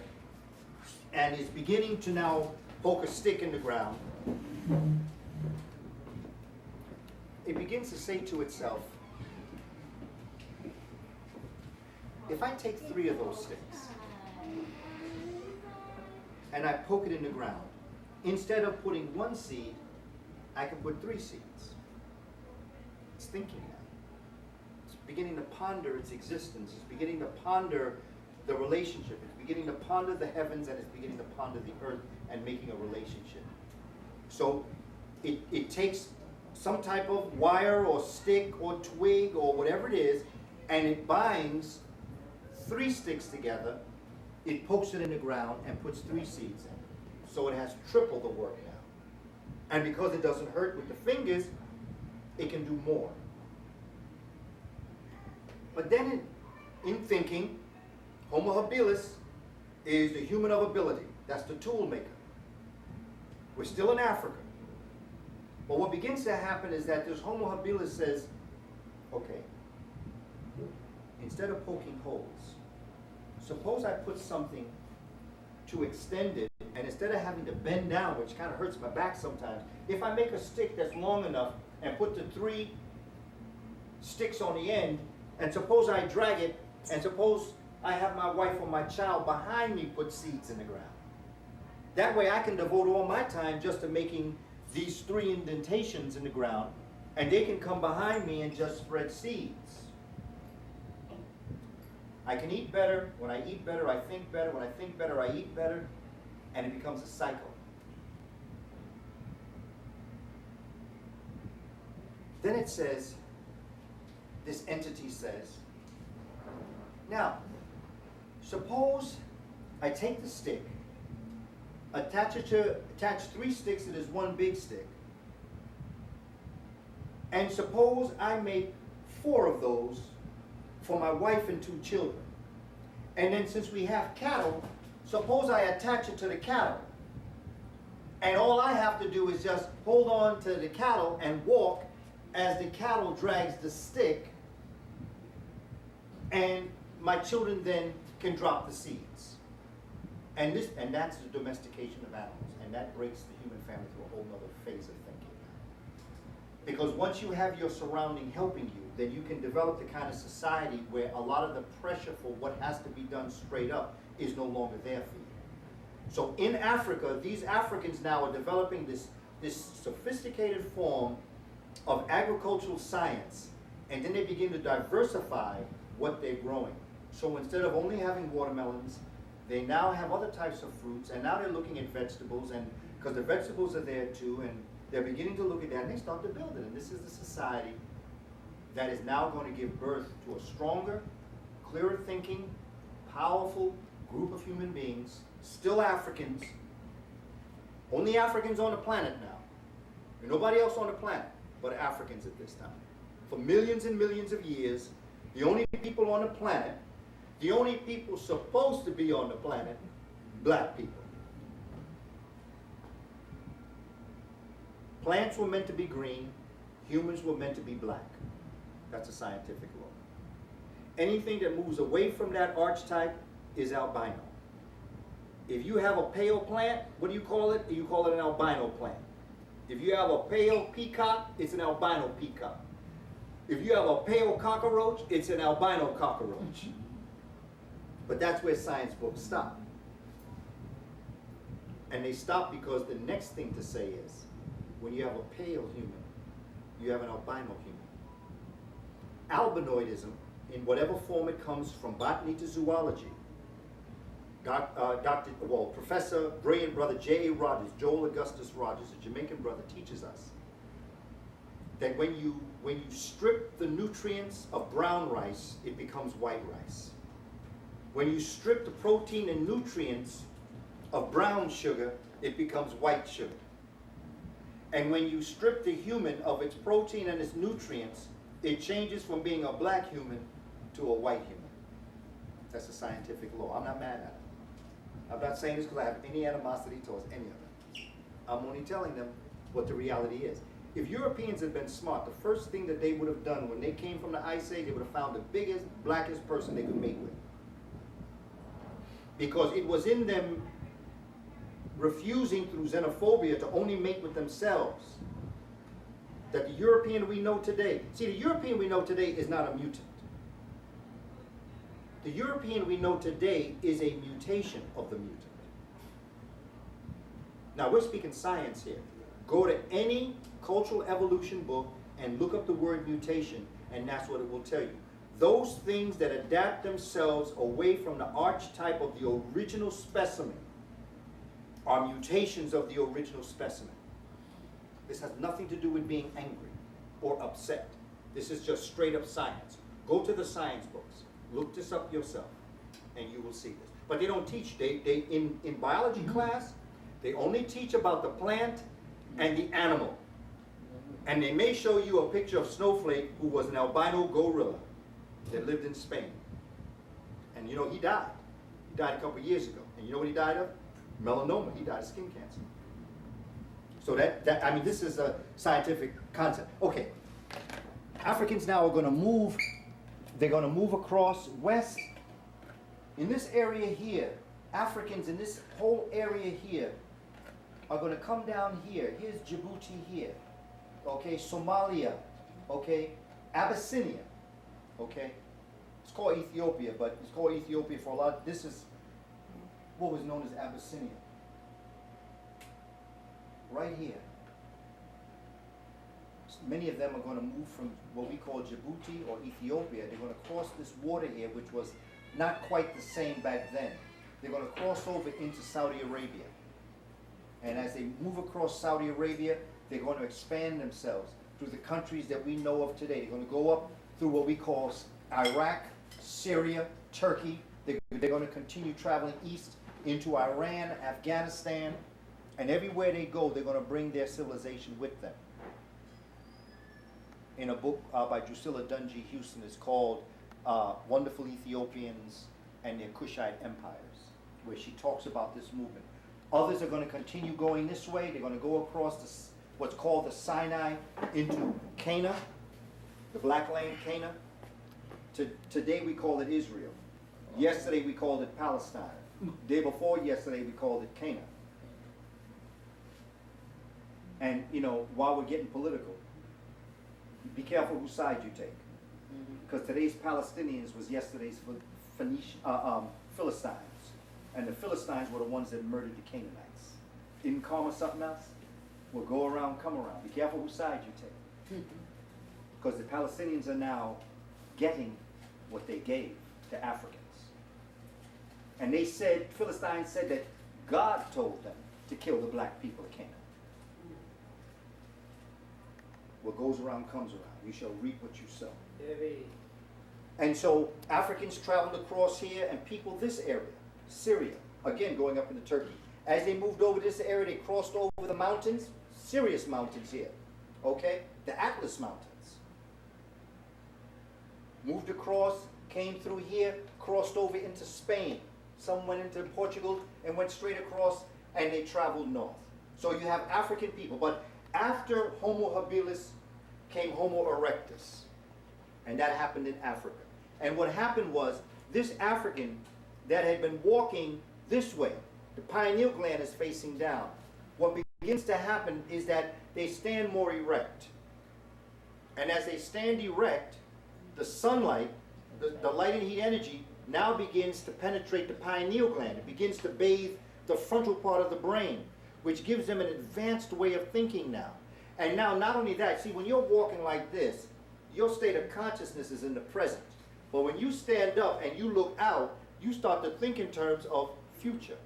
and is beginning to now poke a stick in the ground, it begins to say to itself, if I take 3 of those sticks and I poke it in the ground, instead of putting 1 seed, I can put 3 seeds. It's thinking now. It's beginning to ponder its existence. It's beginning to ponder the relationship. It's beginning to ponder the heavens, and it's beginning to ponder the earth and making a relationship. So it takes some type of wire or stick or twig or whatever it is, and it binds 3 sticks together, it pokes it in the ground and puts 3 seeds in. So it has triple the work now. And because it doesn't hurt with the fingers, it can do more. But then in thinking, Homo habilis is the human of ability. That's the tool maker. We're still in Africa. But what begins to happen is that this Homo habilis says, okay, instead of poking holes, suppose I put something to extend it, and instead of having to bend down, which kind of hurts my back sometimes, if I make a stick that's long enough and put the 3 sticks on the end, and suppose I drag it, and suppose I have my wife or my child behind me put seeds in the ground. That way I can devote all my time just to making these 3 indentations in the ground, and they can come behind me and just spread seeds. I can eat better. When I eat better, I think better. When I think better, I eat better. And it becomes a cycle. Then it says, this entity says, now, suppose I take the stick, attach 3 sticks to this 1 big stick, and suppose I make 4 of those for my wife and 2 children. And then since we have cattle, suppose I attach it to the cattle. And all I have to do is just hold on to the cattle and walk as the cattle drags the stick, and my children then can drop the seeds. And that's the domestication of animals, and that breaks the human family to a whole other phase of thinking. Because once you have your surrounding helping you, then you can develop the kind of society where a lot of the pressure for what has to be done straight up is no longer there for you. So in Africa, these Africans now are developing this sophisticated form of agricultural science, and then they begin to diversify what they're growing. So instead of only having watermelons, they now have other types of fruits, and now they're looking at vegetables, and because the vegetables are there too, and they're beginning to look at that, and they start to build it. And this is the society that is now going to give birth to a stronger, clearer thinking, powerful group of human beings, still Africans, only Africans on the planet now. There's nobody else on the planet but Africans at this time. For millions and millions of years, the only people on the planet, the only people supposed to be on the planet, black people. Plants were meant to be green, humans were meant to be black. That's a scientific law. Anything that moves away from that archetype is albino. If you have a pale plant, what do you call it? You call it an albino plant. If you have a pale peacock, it's an albino peacock. If you have a pale cockroach, it's an albino cockroach. But that's where science books stop. And they stop because the next thing to say is, when you have a pale human, you have an albino human. Albinoidism, in whatever form it comes, from botany to zoology, Professor, brilliant brother J.A. Rogers, Joel Augustus Rogers, a Jamaican brother, teaches us that when you strip the nutrients of brown rice, it becomes white rice. When you strip the protein and nutrients of brown sugar, it becomes white sugar. And when you strip the human of its protein and its nutrients, it changes from being a black human to a white human. That's a scientific law. I'm not mad at it. I'm not saying this because I have any animosity towards any of them. I'm only telling them what the reality is. If Europeans had been smart, the first thing that they would have done when they came from the Ice Age, they would have found the biggest, blackest person they could mate with. Because it was in them refusing through xenophobia to only mate with themselves that the European we know today, see, the European we know today is not a mutant. The European we know today is a mutation of the mutant. Now, we're speaking science here. Go to any cultural evolution book and look up the word mutation, and that's what it will tell you. Those things that adapt themselves away from the archetype of the original specimen are mutations of the original specimen. This has nothing to do with being angry or upset. This is just straight up science. Go to the science books. Look this up yourself, and you will see this. But they don't teach, in biology class, they only teach about the plant and the animal. And they may show you a picture of Snowflake, who was an albino gorilla that lived in Spain. And you know, he died. He died a couple years ago. And you know what he died of? Melanoma. He died of skin cancer. So I mean, this is a scientific concept. Okay, Africans now are going to move. They're going to move across west. In this area here, Africans in this whole area here are going to come down here. Here's Djibouti here. Okay, Somalia. Okay, Abyssinia. Okay, it's called Ethiopia, but it's called Ethiopia for a lot. This is what was known as Abyssinia. Right here. Many of them are going to move from what we call Djibouti or Ethiopia. They're going to cross this water here, which was not quite the same back then. They're going to cross over into Saudi Arabia. And as they move across Saudi Arabia, they're going to expand themselves through the countries that we know of today. They're going to go up through what we call Iraq, Syria, Turkey. They're going to continue traveling east into Iran, Afghanistan, and everywhere they go, they're going to bring their civilization with them. In a book by Drusilla Dunjee Houston, it's called Wonderful Ethiopians and Their Kushite Empires, where she talks about this movement. Others are going to continue going this way. They're going to go across what's called the Sinai into Cana, the Black Land Cana. Today we call it Israel. Yesterday we called it Palestine. Day before yesterday we called it Cana. And, you know, while we're getting political, be careful whose side you take. Because today's Palestinians was yesterday's Philistines. And the Philistines were the ones that murdered the Canaanites. Didn't karma something else? Well, go around, come around. Be careful whose side you take. Because the Palestinians are now getting what they gave to Africans. And they said, Philistines said that God told them to kill the black people of Canaan. What goes around comes around. You shall reap what you sow. And so Africans traveled across here and peopled this area, Syria, again going up into Turkey. As they moved over this area, they crossed over the mountains, serious mountains here, okay? The Atlas Mountains. Moved across, came through here, crossed over into Spain. Some went into Portugal and went straight across, and they traveled north. So you have African people, but after Homo habilis came Homo erectus, and that happened in Africa. And what happened was, this African that had been walking this way, the pineal gland is facing down. What begins to happen is that they stand more erect. And as they stand erect, the sunlight, the light and heat energy now begins to penetrate the pineal gland. It begins to bathe the frontal part of the brain, which gives them an advanced way of thinking now. And now, not only that, see, when you're walking like this, your state of consciousness is in the present. But when you stand up and you look out, you start to think in terms of future,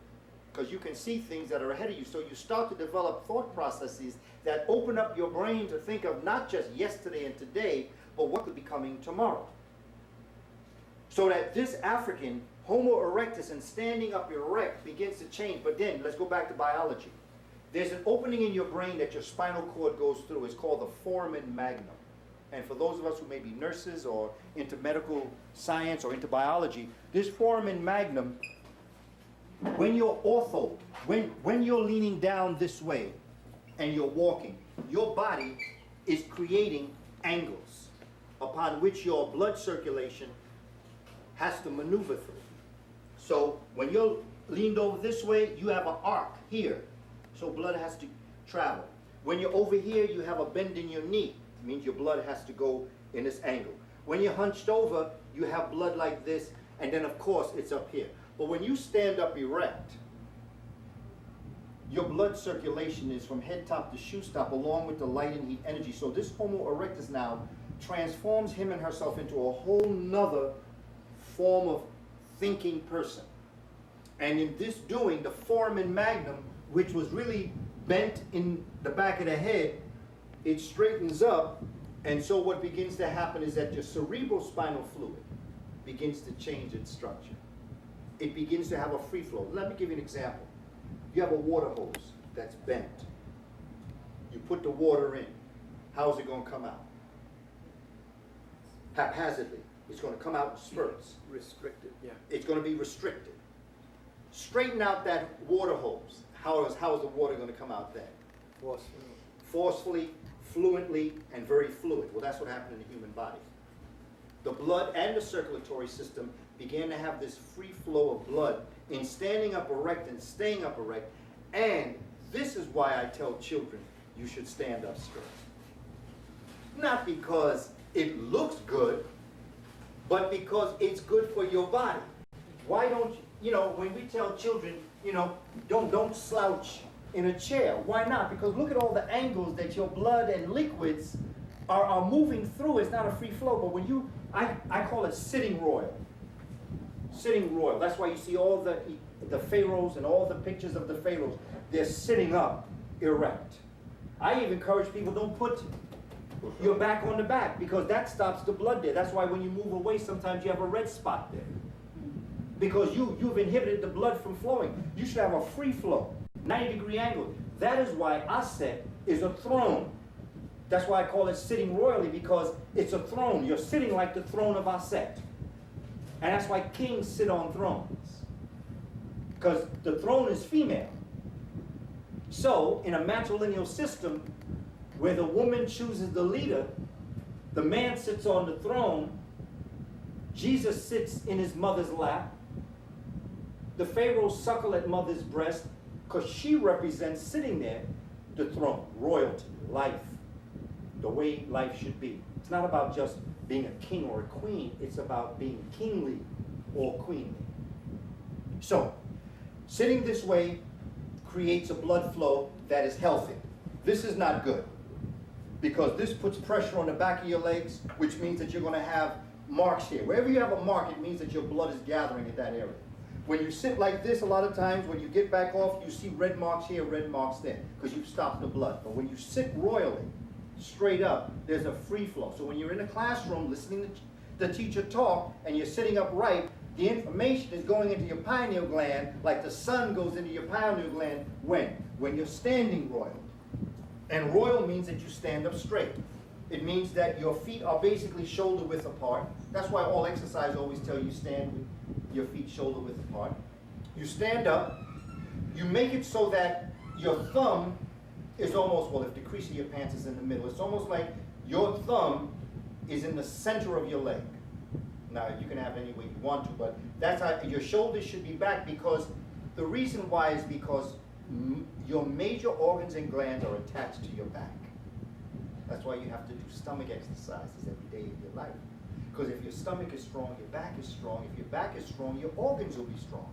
because you can see things that are ahead of you. So you start to develop thought processes that open up your brain to think of not just yesterday and today, but what could be coming tomorrow. So that this African, Homo erectus, and standing up erect begins to change. But then, let's go back to biology. There's an opening in your brain that your spinal cord goes through. It's called the foramen magnum. And for those of us who may be nurses or into medical science or into biology, this foramen magnum, when you're ortho, when you're leaning down this way and you're walking, your body is creating angles upon which your blood circulation has to maneuver through. So when you're leaned over this way, you have an arc here. So blood has to travel. When you're over here, you have a bend in your knee. It means your blood has to go in this angle. When you're hunched over, you have blood like this, and then of course it's up here. But when you stand up erect, your blood circulation is from head top to shoe stop, along with the light and heat energy. So this Homo erectus now transforms him and herself into a whole nother form of thinking person. And in this doing, the foramen magnum, which was really bent in the back of the head, it straightens up, and so what begins to happen is that your cerebral spinal fluid begins to change its structure. It begins to have a free flow. Let me give you an example. You have a water hose that's bent. You put the water in. How's it going to come out? Haphazardly. It's going to come out in spurts. Restricted, yeah. It's going to be restricted. Straighten out that water hose. How is the water going to come out then? Forcefully, fluently, and very fluid. Well, that's what happened in the human body. The blood and the circulatory system began to have this free flow of blood in standing up erect and staying up erect. And this is why I tell children you should stand up straight. Not because it looks good, but because it's good for your body. Why don't you, when we tell children, don't slouch in a chair. Why not? Because look at all the angles that your blood and liquids are moving through. It's not a free flow, but when I call it sitting royal. Sitting royal. That's why you see all the pharaohs and all the pictures of the pharaohs. They're sitting up erect. I even encourage people, don't put your back on the back, because that stops the blood there. That's why when you move away, sometimes you have a red spot there. Because you've inhibited the blood from flowing. You should have a free flow, 90-degree angle. That is why Aset is a throne. That's why I call it sitting royally, because it's a throne. You're sitting like the throne of Aset. And that's why kings sit on thrones, because the throne is female. So in a matrilineal system where the woman chooses the leader, the man sits on the throne, Jesus sits in his mother's lap, the pharaohs suckle at mother's breast, because she represents sitting there, the throne, royalty, life, the way life should be. It's not about just being a king or a queen, it's about being kingly or queenly. So, sitting this way creates a blood flow that is healthy. This is not good, because this puts pressure on the back of your legs, which means that you're going to have marks here. Wherever you have a mark, it means that your blood is gathering in that area. When you sit like this, a lot of times, when you get back off, you see red marks here, red marks there, because you've stopped the blood. But when you sit royally, straight up, there's a free flow. So when you're in a classroom listening to the teacher talk and you're sitting upright, the information is going into your pineal gland like the sun goes into your pineal gland when you're standing royal. And royal means that you stand up straight. It means that your feet are basically shoulder width apart. That's why all exercise always tell you stand with your feet shoulder width apart. You stand up, you make it so that your thumb is almost, well, if the crease of your pants is in the middle, it's almost like your thumb is in the center of your leg. Now, you can have any way you want to, but that's how your shoulders should be back, because the reason why is because your major organs and glands are attached to your back. That's why you have to do stomach exercises every day of your life. Because if your stomach is strong, your back is strong. If your back is strong, your organs will be strong.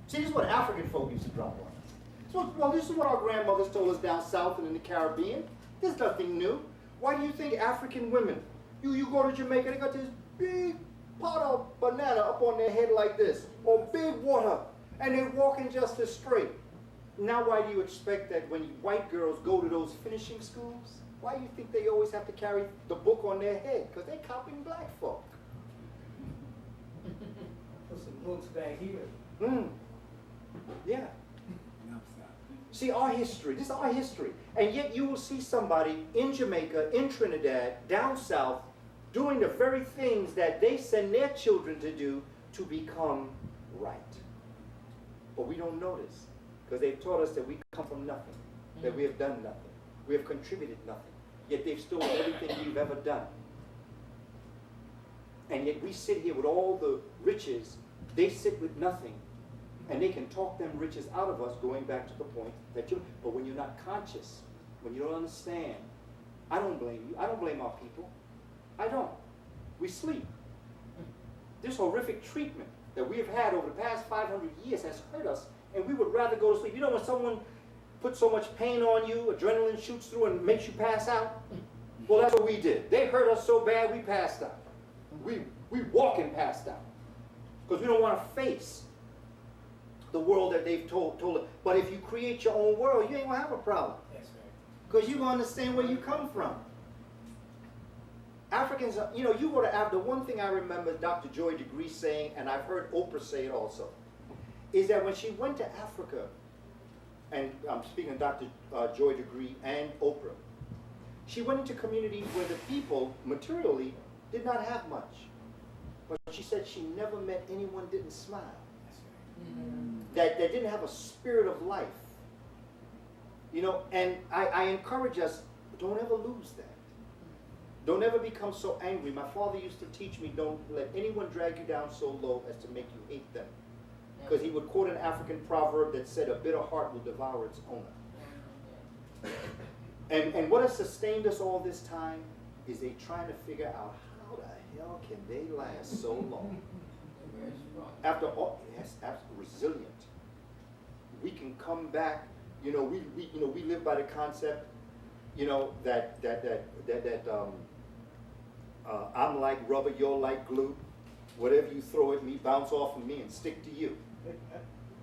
See, this is what African folk used to drop on us. So, well, this is what our grandmothers told us down south and in the Caribbean. There's nothing new. Why do you think African women, you go to Jamaica, they got this big pot of banana up on their head like this, or big water, and they're walking just as straight. Now why do you expect that when white girls go to those finishing schools, why do you think they always have to carry the book on their head? Because they're copying black folk. Put some books back here. Yeah. See, our history, this is our history. And yet you will see somebody in Jamaica, in Trinidad, down south, doing the very things that they send their children to do to become right. But we don't notice, because they've taught us that we come from nothing, that we have done nothing, we have contributed nothing. Yet they've stolen everything we've ever done. And yet we sit here with all the riches, they sit with nothing. And they can talk them riches out of us, going back to the point that but when you're not conscious, when you don't understand, I don't blame you. I don't blame our people. I don't. We sleep. This horrific treatment that we have had over the past 500 years has hurt us, and we would rather go to sleep. You know when someone puts so much pain on you, adrenaline shoots through and makes you pass out? Well, that's what we did. They hurt us so bad we passed out. We walking passed out. Because we don't want to face the world that they've told us. But if you create your own world, you ain't going to have a problem. That's right. Because you're going to understand where you come from. Africans, you know, you go to Africa, the one thing I remember Dr. Joy Degree saying, and I've heard Oprah say it also, is that when she went to Africa, and I'm speaking of Dr. Joy Degree and Oprah, she went into communities where the people, materially, did not have much. But she said she never met anyone who didn't smile. That didn't have a spirit of life. You know, and I encourage us, don't ever lose that. Don't ever become so angry. My father used to teach me, don't let anyone drag you down so low as to make you hate them. Because he would quote an African proverb that said, a bitter heart will devour its owner. And what has sustained us all this time is they trying to figure out how the hell can they last so long? After all, yes, absolutely resilient. We can come back. You know, we live by the concept, you know, that I'm like rubber, you're like glue. Whatever you throw at me, bounce off of me and stick to you.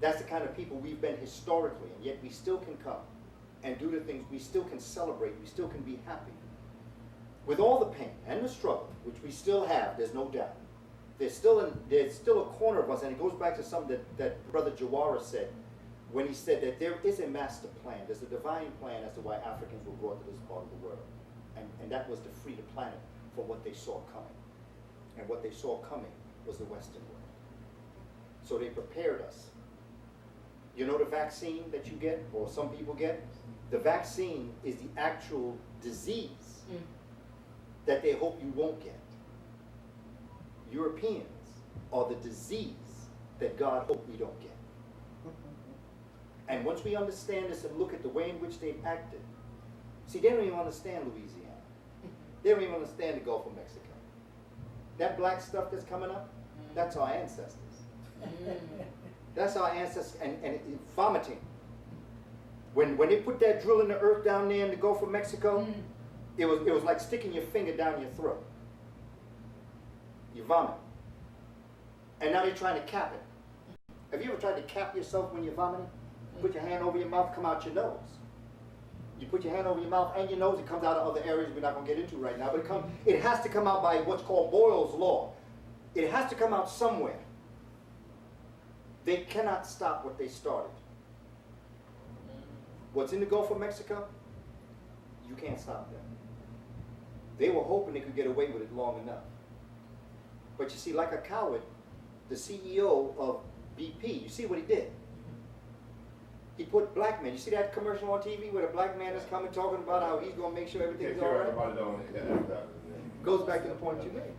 That's the kind of people we've been historically, and yet we still can come and do the things. We still can celebrate. We still can be happy. With all the pain and the struggle, which we still have, there's no doubt. There's still a corner of us, and it goes back to something that Brother Jawara said when he said that there is a master plan. There's a divine plan as to why Africans were brought to this part of the world. And that was to free the planet from what they saw coming. And what they saw coming was the Western world. So they prepared us. You know the vaccine that you get, or some people get? The vaccine is the actual disease that they hope you won't get. Europeans are the disease that God hoped we don't get. And once we understand this and look at the way in which they've acted, see, they don't even understand Louisiana. They don't even understand the Gulf of Mexico. That black stuff that's coming up, that's our ancestors. That's our ancestors, and vomiting. When they put that drill in the earth down there in the Gulf of Mexico, it was like sticking your finger down your throat. You vomit. And now they're trying to cap it. Have you ever tried to cap yourself when you're vomiting? Put your hand over your mouth, come out your nose. You put your hand over your mouth and your nose, it comes out of other areas we're not going to get into right now, but it has to come out by what's called Boyle's Law. It has to come out somewhere. They cannot stop what they started. What's in the Gulf of Mexico, you can't stop them. They were hoping they could get away with it long enough. But you see, like a coward, the CEO of BP, you see what he did? He put black men. You see that commercial on TV where the black man is coming talking about how he's going to make sure everything's all right? Goes back to the point you made.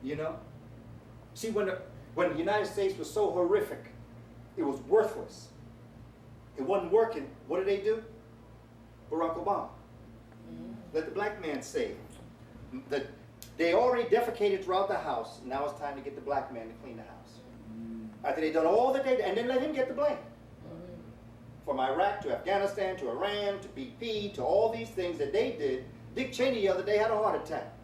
You know? See, when the United States was so horrific, it was worthless. It wasn't working. What did they do? Barack Obama. Let the black man say. They already defecated throughout the house. Now it's time to get the black man to clean the house. After they've done all that they did, and then let him get the blame. From Iraq to Afghanistan to Iran to BP to all these things that they did, Dick Cheney the other day had a heart attack.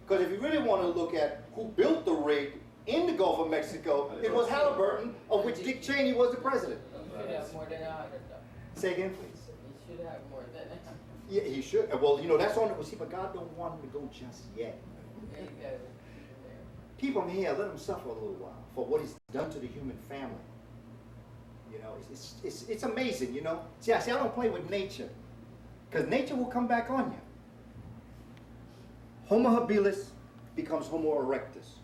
Because if you really want to look at who built the rig in the Gulf of Mexico, it was Halliburton, of which Dick Cheney was the president. He should have more than 100 though. Say again, please. He should have more than 100. Yeah, he should. Well, you know, that's on it. See, but God don't want him to go just yet. There you go. Keep him here, let him suffer a little while for what he's done to the human family. You know, it's amazing, you know. See, I don't play with nature, because nature will come back on you. Homo habilis becomes Homo erectus.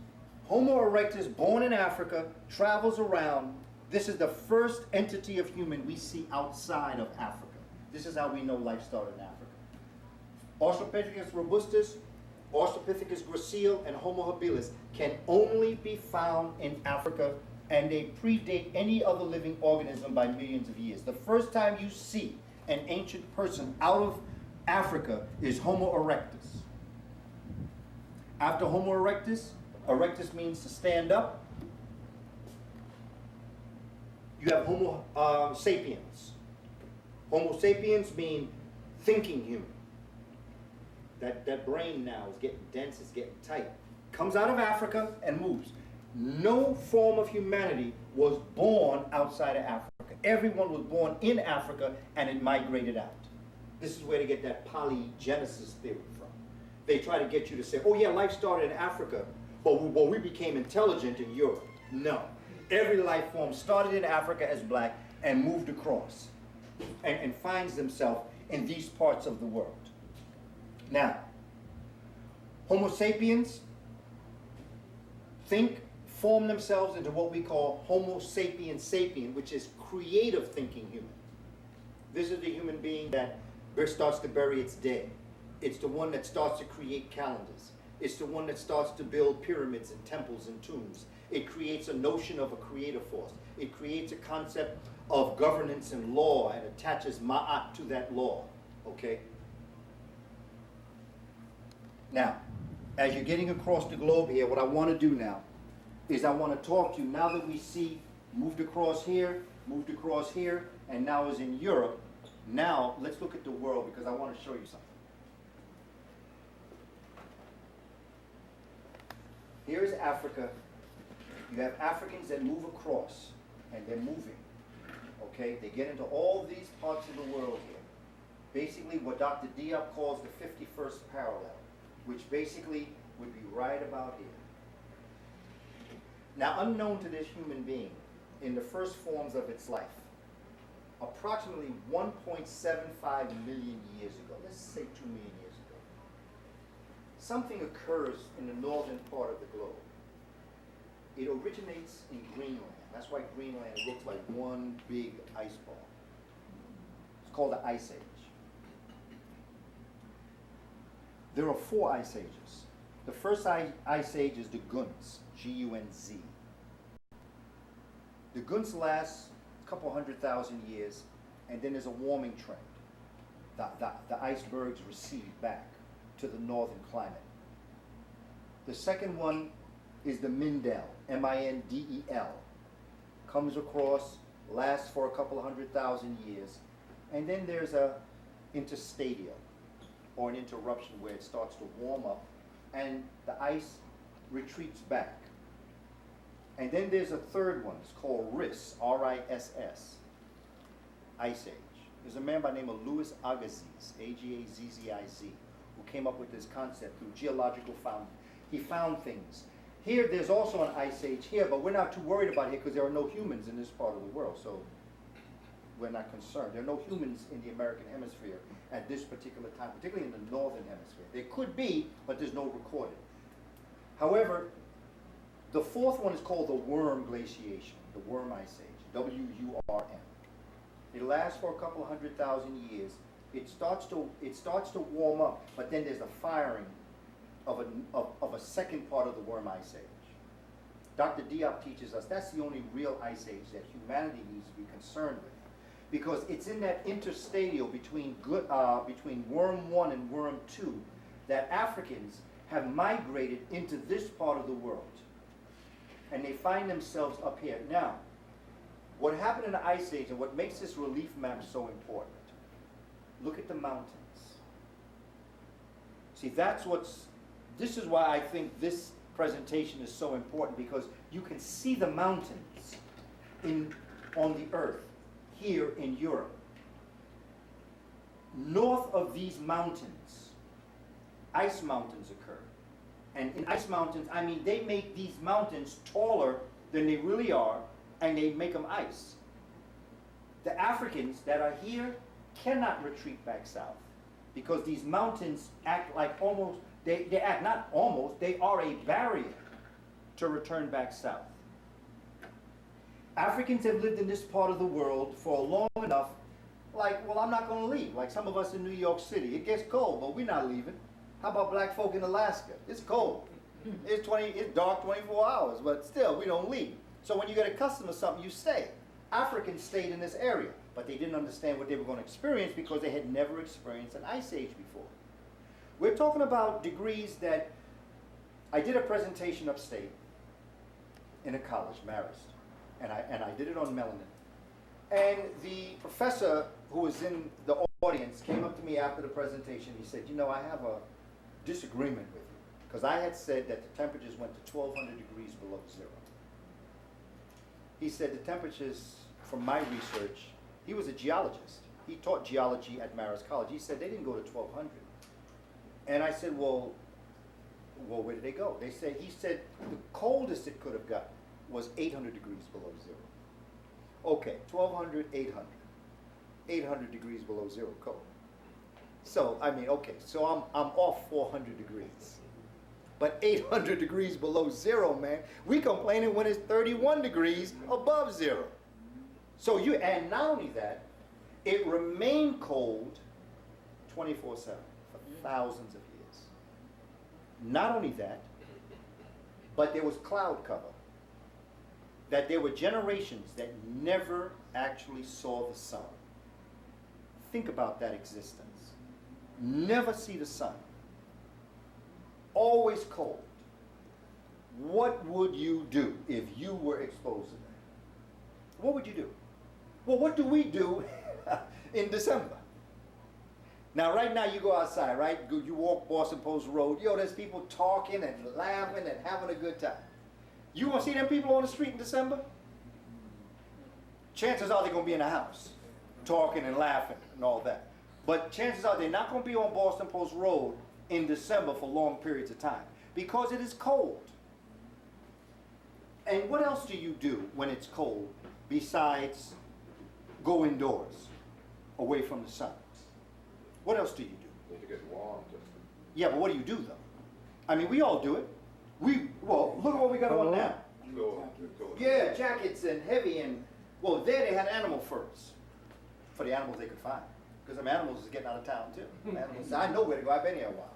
Homo erectus, born in Africa, travels around. This is the first entity of human we see outside of Africa. This is how we know life started in Africa. Australopithecus robustus, Australopithecus gracile, and Homo habilis can only be found in Africa, and they predate any other living organism by millions of years. The first time you see an ancient person out of Africa is Homo erectus. After Homo erectus, erectus means to stand up. You have Homo sapiens. Homo sapiens mean thinking human. That brain now is getting dense, it's getting tight. Comes out of Africa and moves. No form of humanity was born outside of Africa. Everyone was born in Africa and it migrated out. This is where they get that polygenesis theory from. They try to get you to say, oh yeah, life started in Africa, but we became intelligent in Europe. No. Every life form started in Africa as black and moved across and finds themselves in these parts of the world. Now, Homo sapiens form themselves into what we call Homo sapiens sapien, which is creative thinking human. This is the human being that starts to bury its dead. It's the one that starts to create calendars. It's the one that starts to build pyramids and temples and tombs. It creates a notion of a creative force. It creates a concept of governance and law and attaches ma'at to that law, okay? Now, as you're getting across the globe here, what I want to do now is I want to talk to you, now that we see moved across here, and now is in Europe. Now, let's look at the world, because I want to show you something. Here's Africa. You have Africans that move across, and they're moving, okay? They get into all these parts of the world here. Basically, what Dr. Diop calls the 51st parallel, which basically would be right about here. Now, unknown to this human being, in the first forms of its life, approximately 1.75 million years ago, let's say 2 million years ago, something occurs in the northern part of the globe. It originates in Greenland. That's why Greenland looks like one big ice ball. It's called the Ice Age. There are 4 ice ages. The first ice age is the Gunz, G-U-N-Z. The Gunz lasts a couple 100,000 years, and then there's a warming trend. The icebergs recede back to the northern climate. The second one is the Mindel, M-I-N-D-E-L. Comes across, lasts for a couple 100,000 years, and then there's a interstadial, or an interruption where it starts to warm up and the ice retreats back. And then there's a third one, it's called RISS, R-I-S-S, Ice Age. There's a man by the name of Louis Agassiz, A-G-A-Z-Z-I-Z, who came up with this concept through geological found. He found things. Here, there's also an ice age here, but we're not too worried about it because there are no humans in this part of the world, so we're not concerned. There are no humans in the American hemisphere at this particular time, particularly in the northern hemisphere. There could be, but there's no recorded. However, the fourth one is called the Worm Glaciation, the Worm Ice Age, W-U-R-M. It lasts for a couple 100,000 years. It starts to warm up, but then there's a firing of a second part of the Worm Ice Age. Dr. Diop teaches us that's the only real ice age that humanity needs to be concerned with. because it's in that interstadial between worm 1 and worm 2 that Africans have migrated into this part of the world. And they find themselves up here. Now, what happened in the Ice Age and what makes this relief map so important, look at the mountains. See, this is why I think this presentation is so important, because you can see the mountains on the earth here in Europe. North of these mountains, ice mountains occur. And in ice mountains, I mean, they make these mountains taller than they really are, and they make them ice. The Africans that are here cannot retreat back south, because these mountains act like almost, they act not almost, they are a barrier to return back south. Africans have lived in this part of the world for long enough, like, well, I'm not going to leave. Like some of us in New York City, it gets cold, but we're not leaving. How about black folk in Alaska? It's cold. It's dark 24 hours, but still, we don't leave. So when you get accustomed to something, you stay. Africans stayed in this area, but they didn't understand what they were going to experience because they had never experienced an ice age before. We're talking about degrees that, I did a presentation upstate in a college, Marist, and I did it on melanin. And the professor who was in the audience came up to me after the presentation. He said, you know, I have a disagreement with you, because I had said that the temperatures went to 1,200 degrees below zero. He said the temperatures, from my research, he was a geologist. He taught geology at Marist College. He said they didn't go to 1,200. And I said, well, where did they go? He said the coldest it could have gotten was 800 degrees below zero. Okay, 1,200, 800. 800 degrees below zero cold. So, I mean, okay, so I'm off 400 degrees. But 800 degrees below zero, man, we complaining when it's 31 degrees above zero. So and not only that, it remained cold 24/7 for thousands of years. Not only that, but there was cloud cover. That there were generations that never actually saw the sun. Think about that existence. Never see the sun. Always cold. What would you do if you were exposed to that? What would you do? Well, what do we do in December? Now, right now, you go outside, right? You walk Boston Post Road. Yo, there's people talking and laughing and having a good time. You want to see them people on the street in December? Chances are they're going to be in the house, talking and laughing and all that. But chances are they're not going to be on Boston Post Road in December for long periods of time, because it is cold. And what else do you do when it's cold besides go indoors, away from the sun? What else do you do? Need to get warm. Yeah, but what do you do though? I mean, we all do it. Well, look at what we got on now. Yeah, jackets and heavy and, well, there they had animal furs for the animals they could find. Because them animals is getting out of town too. Animals, I know where to go, I've been here a while.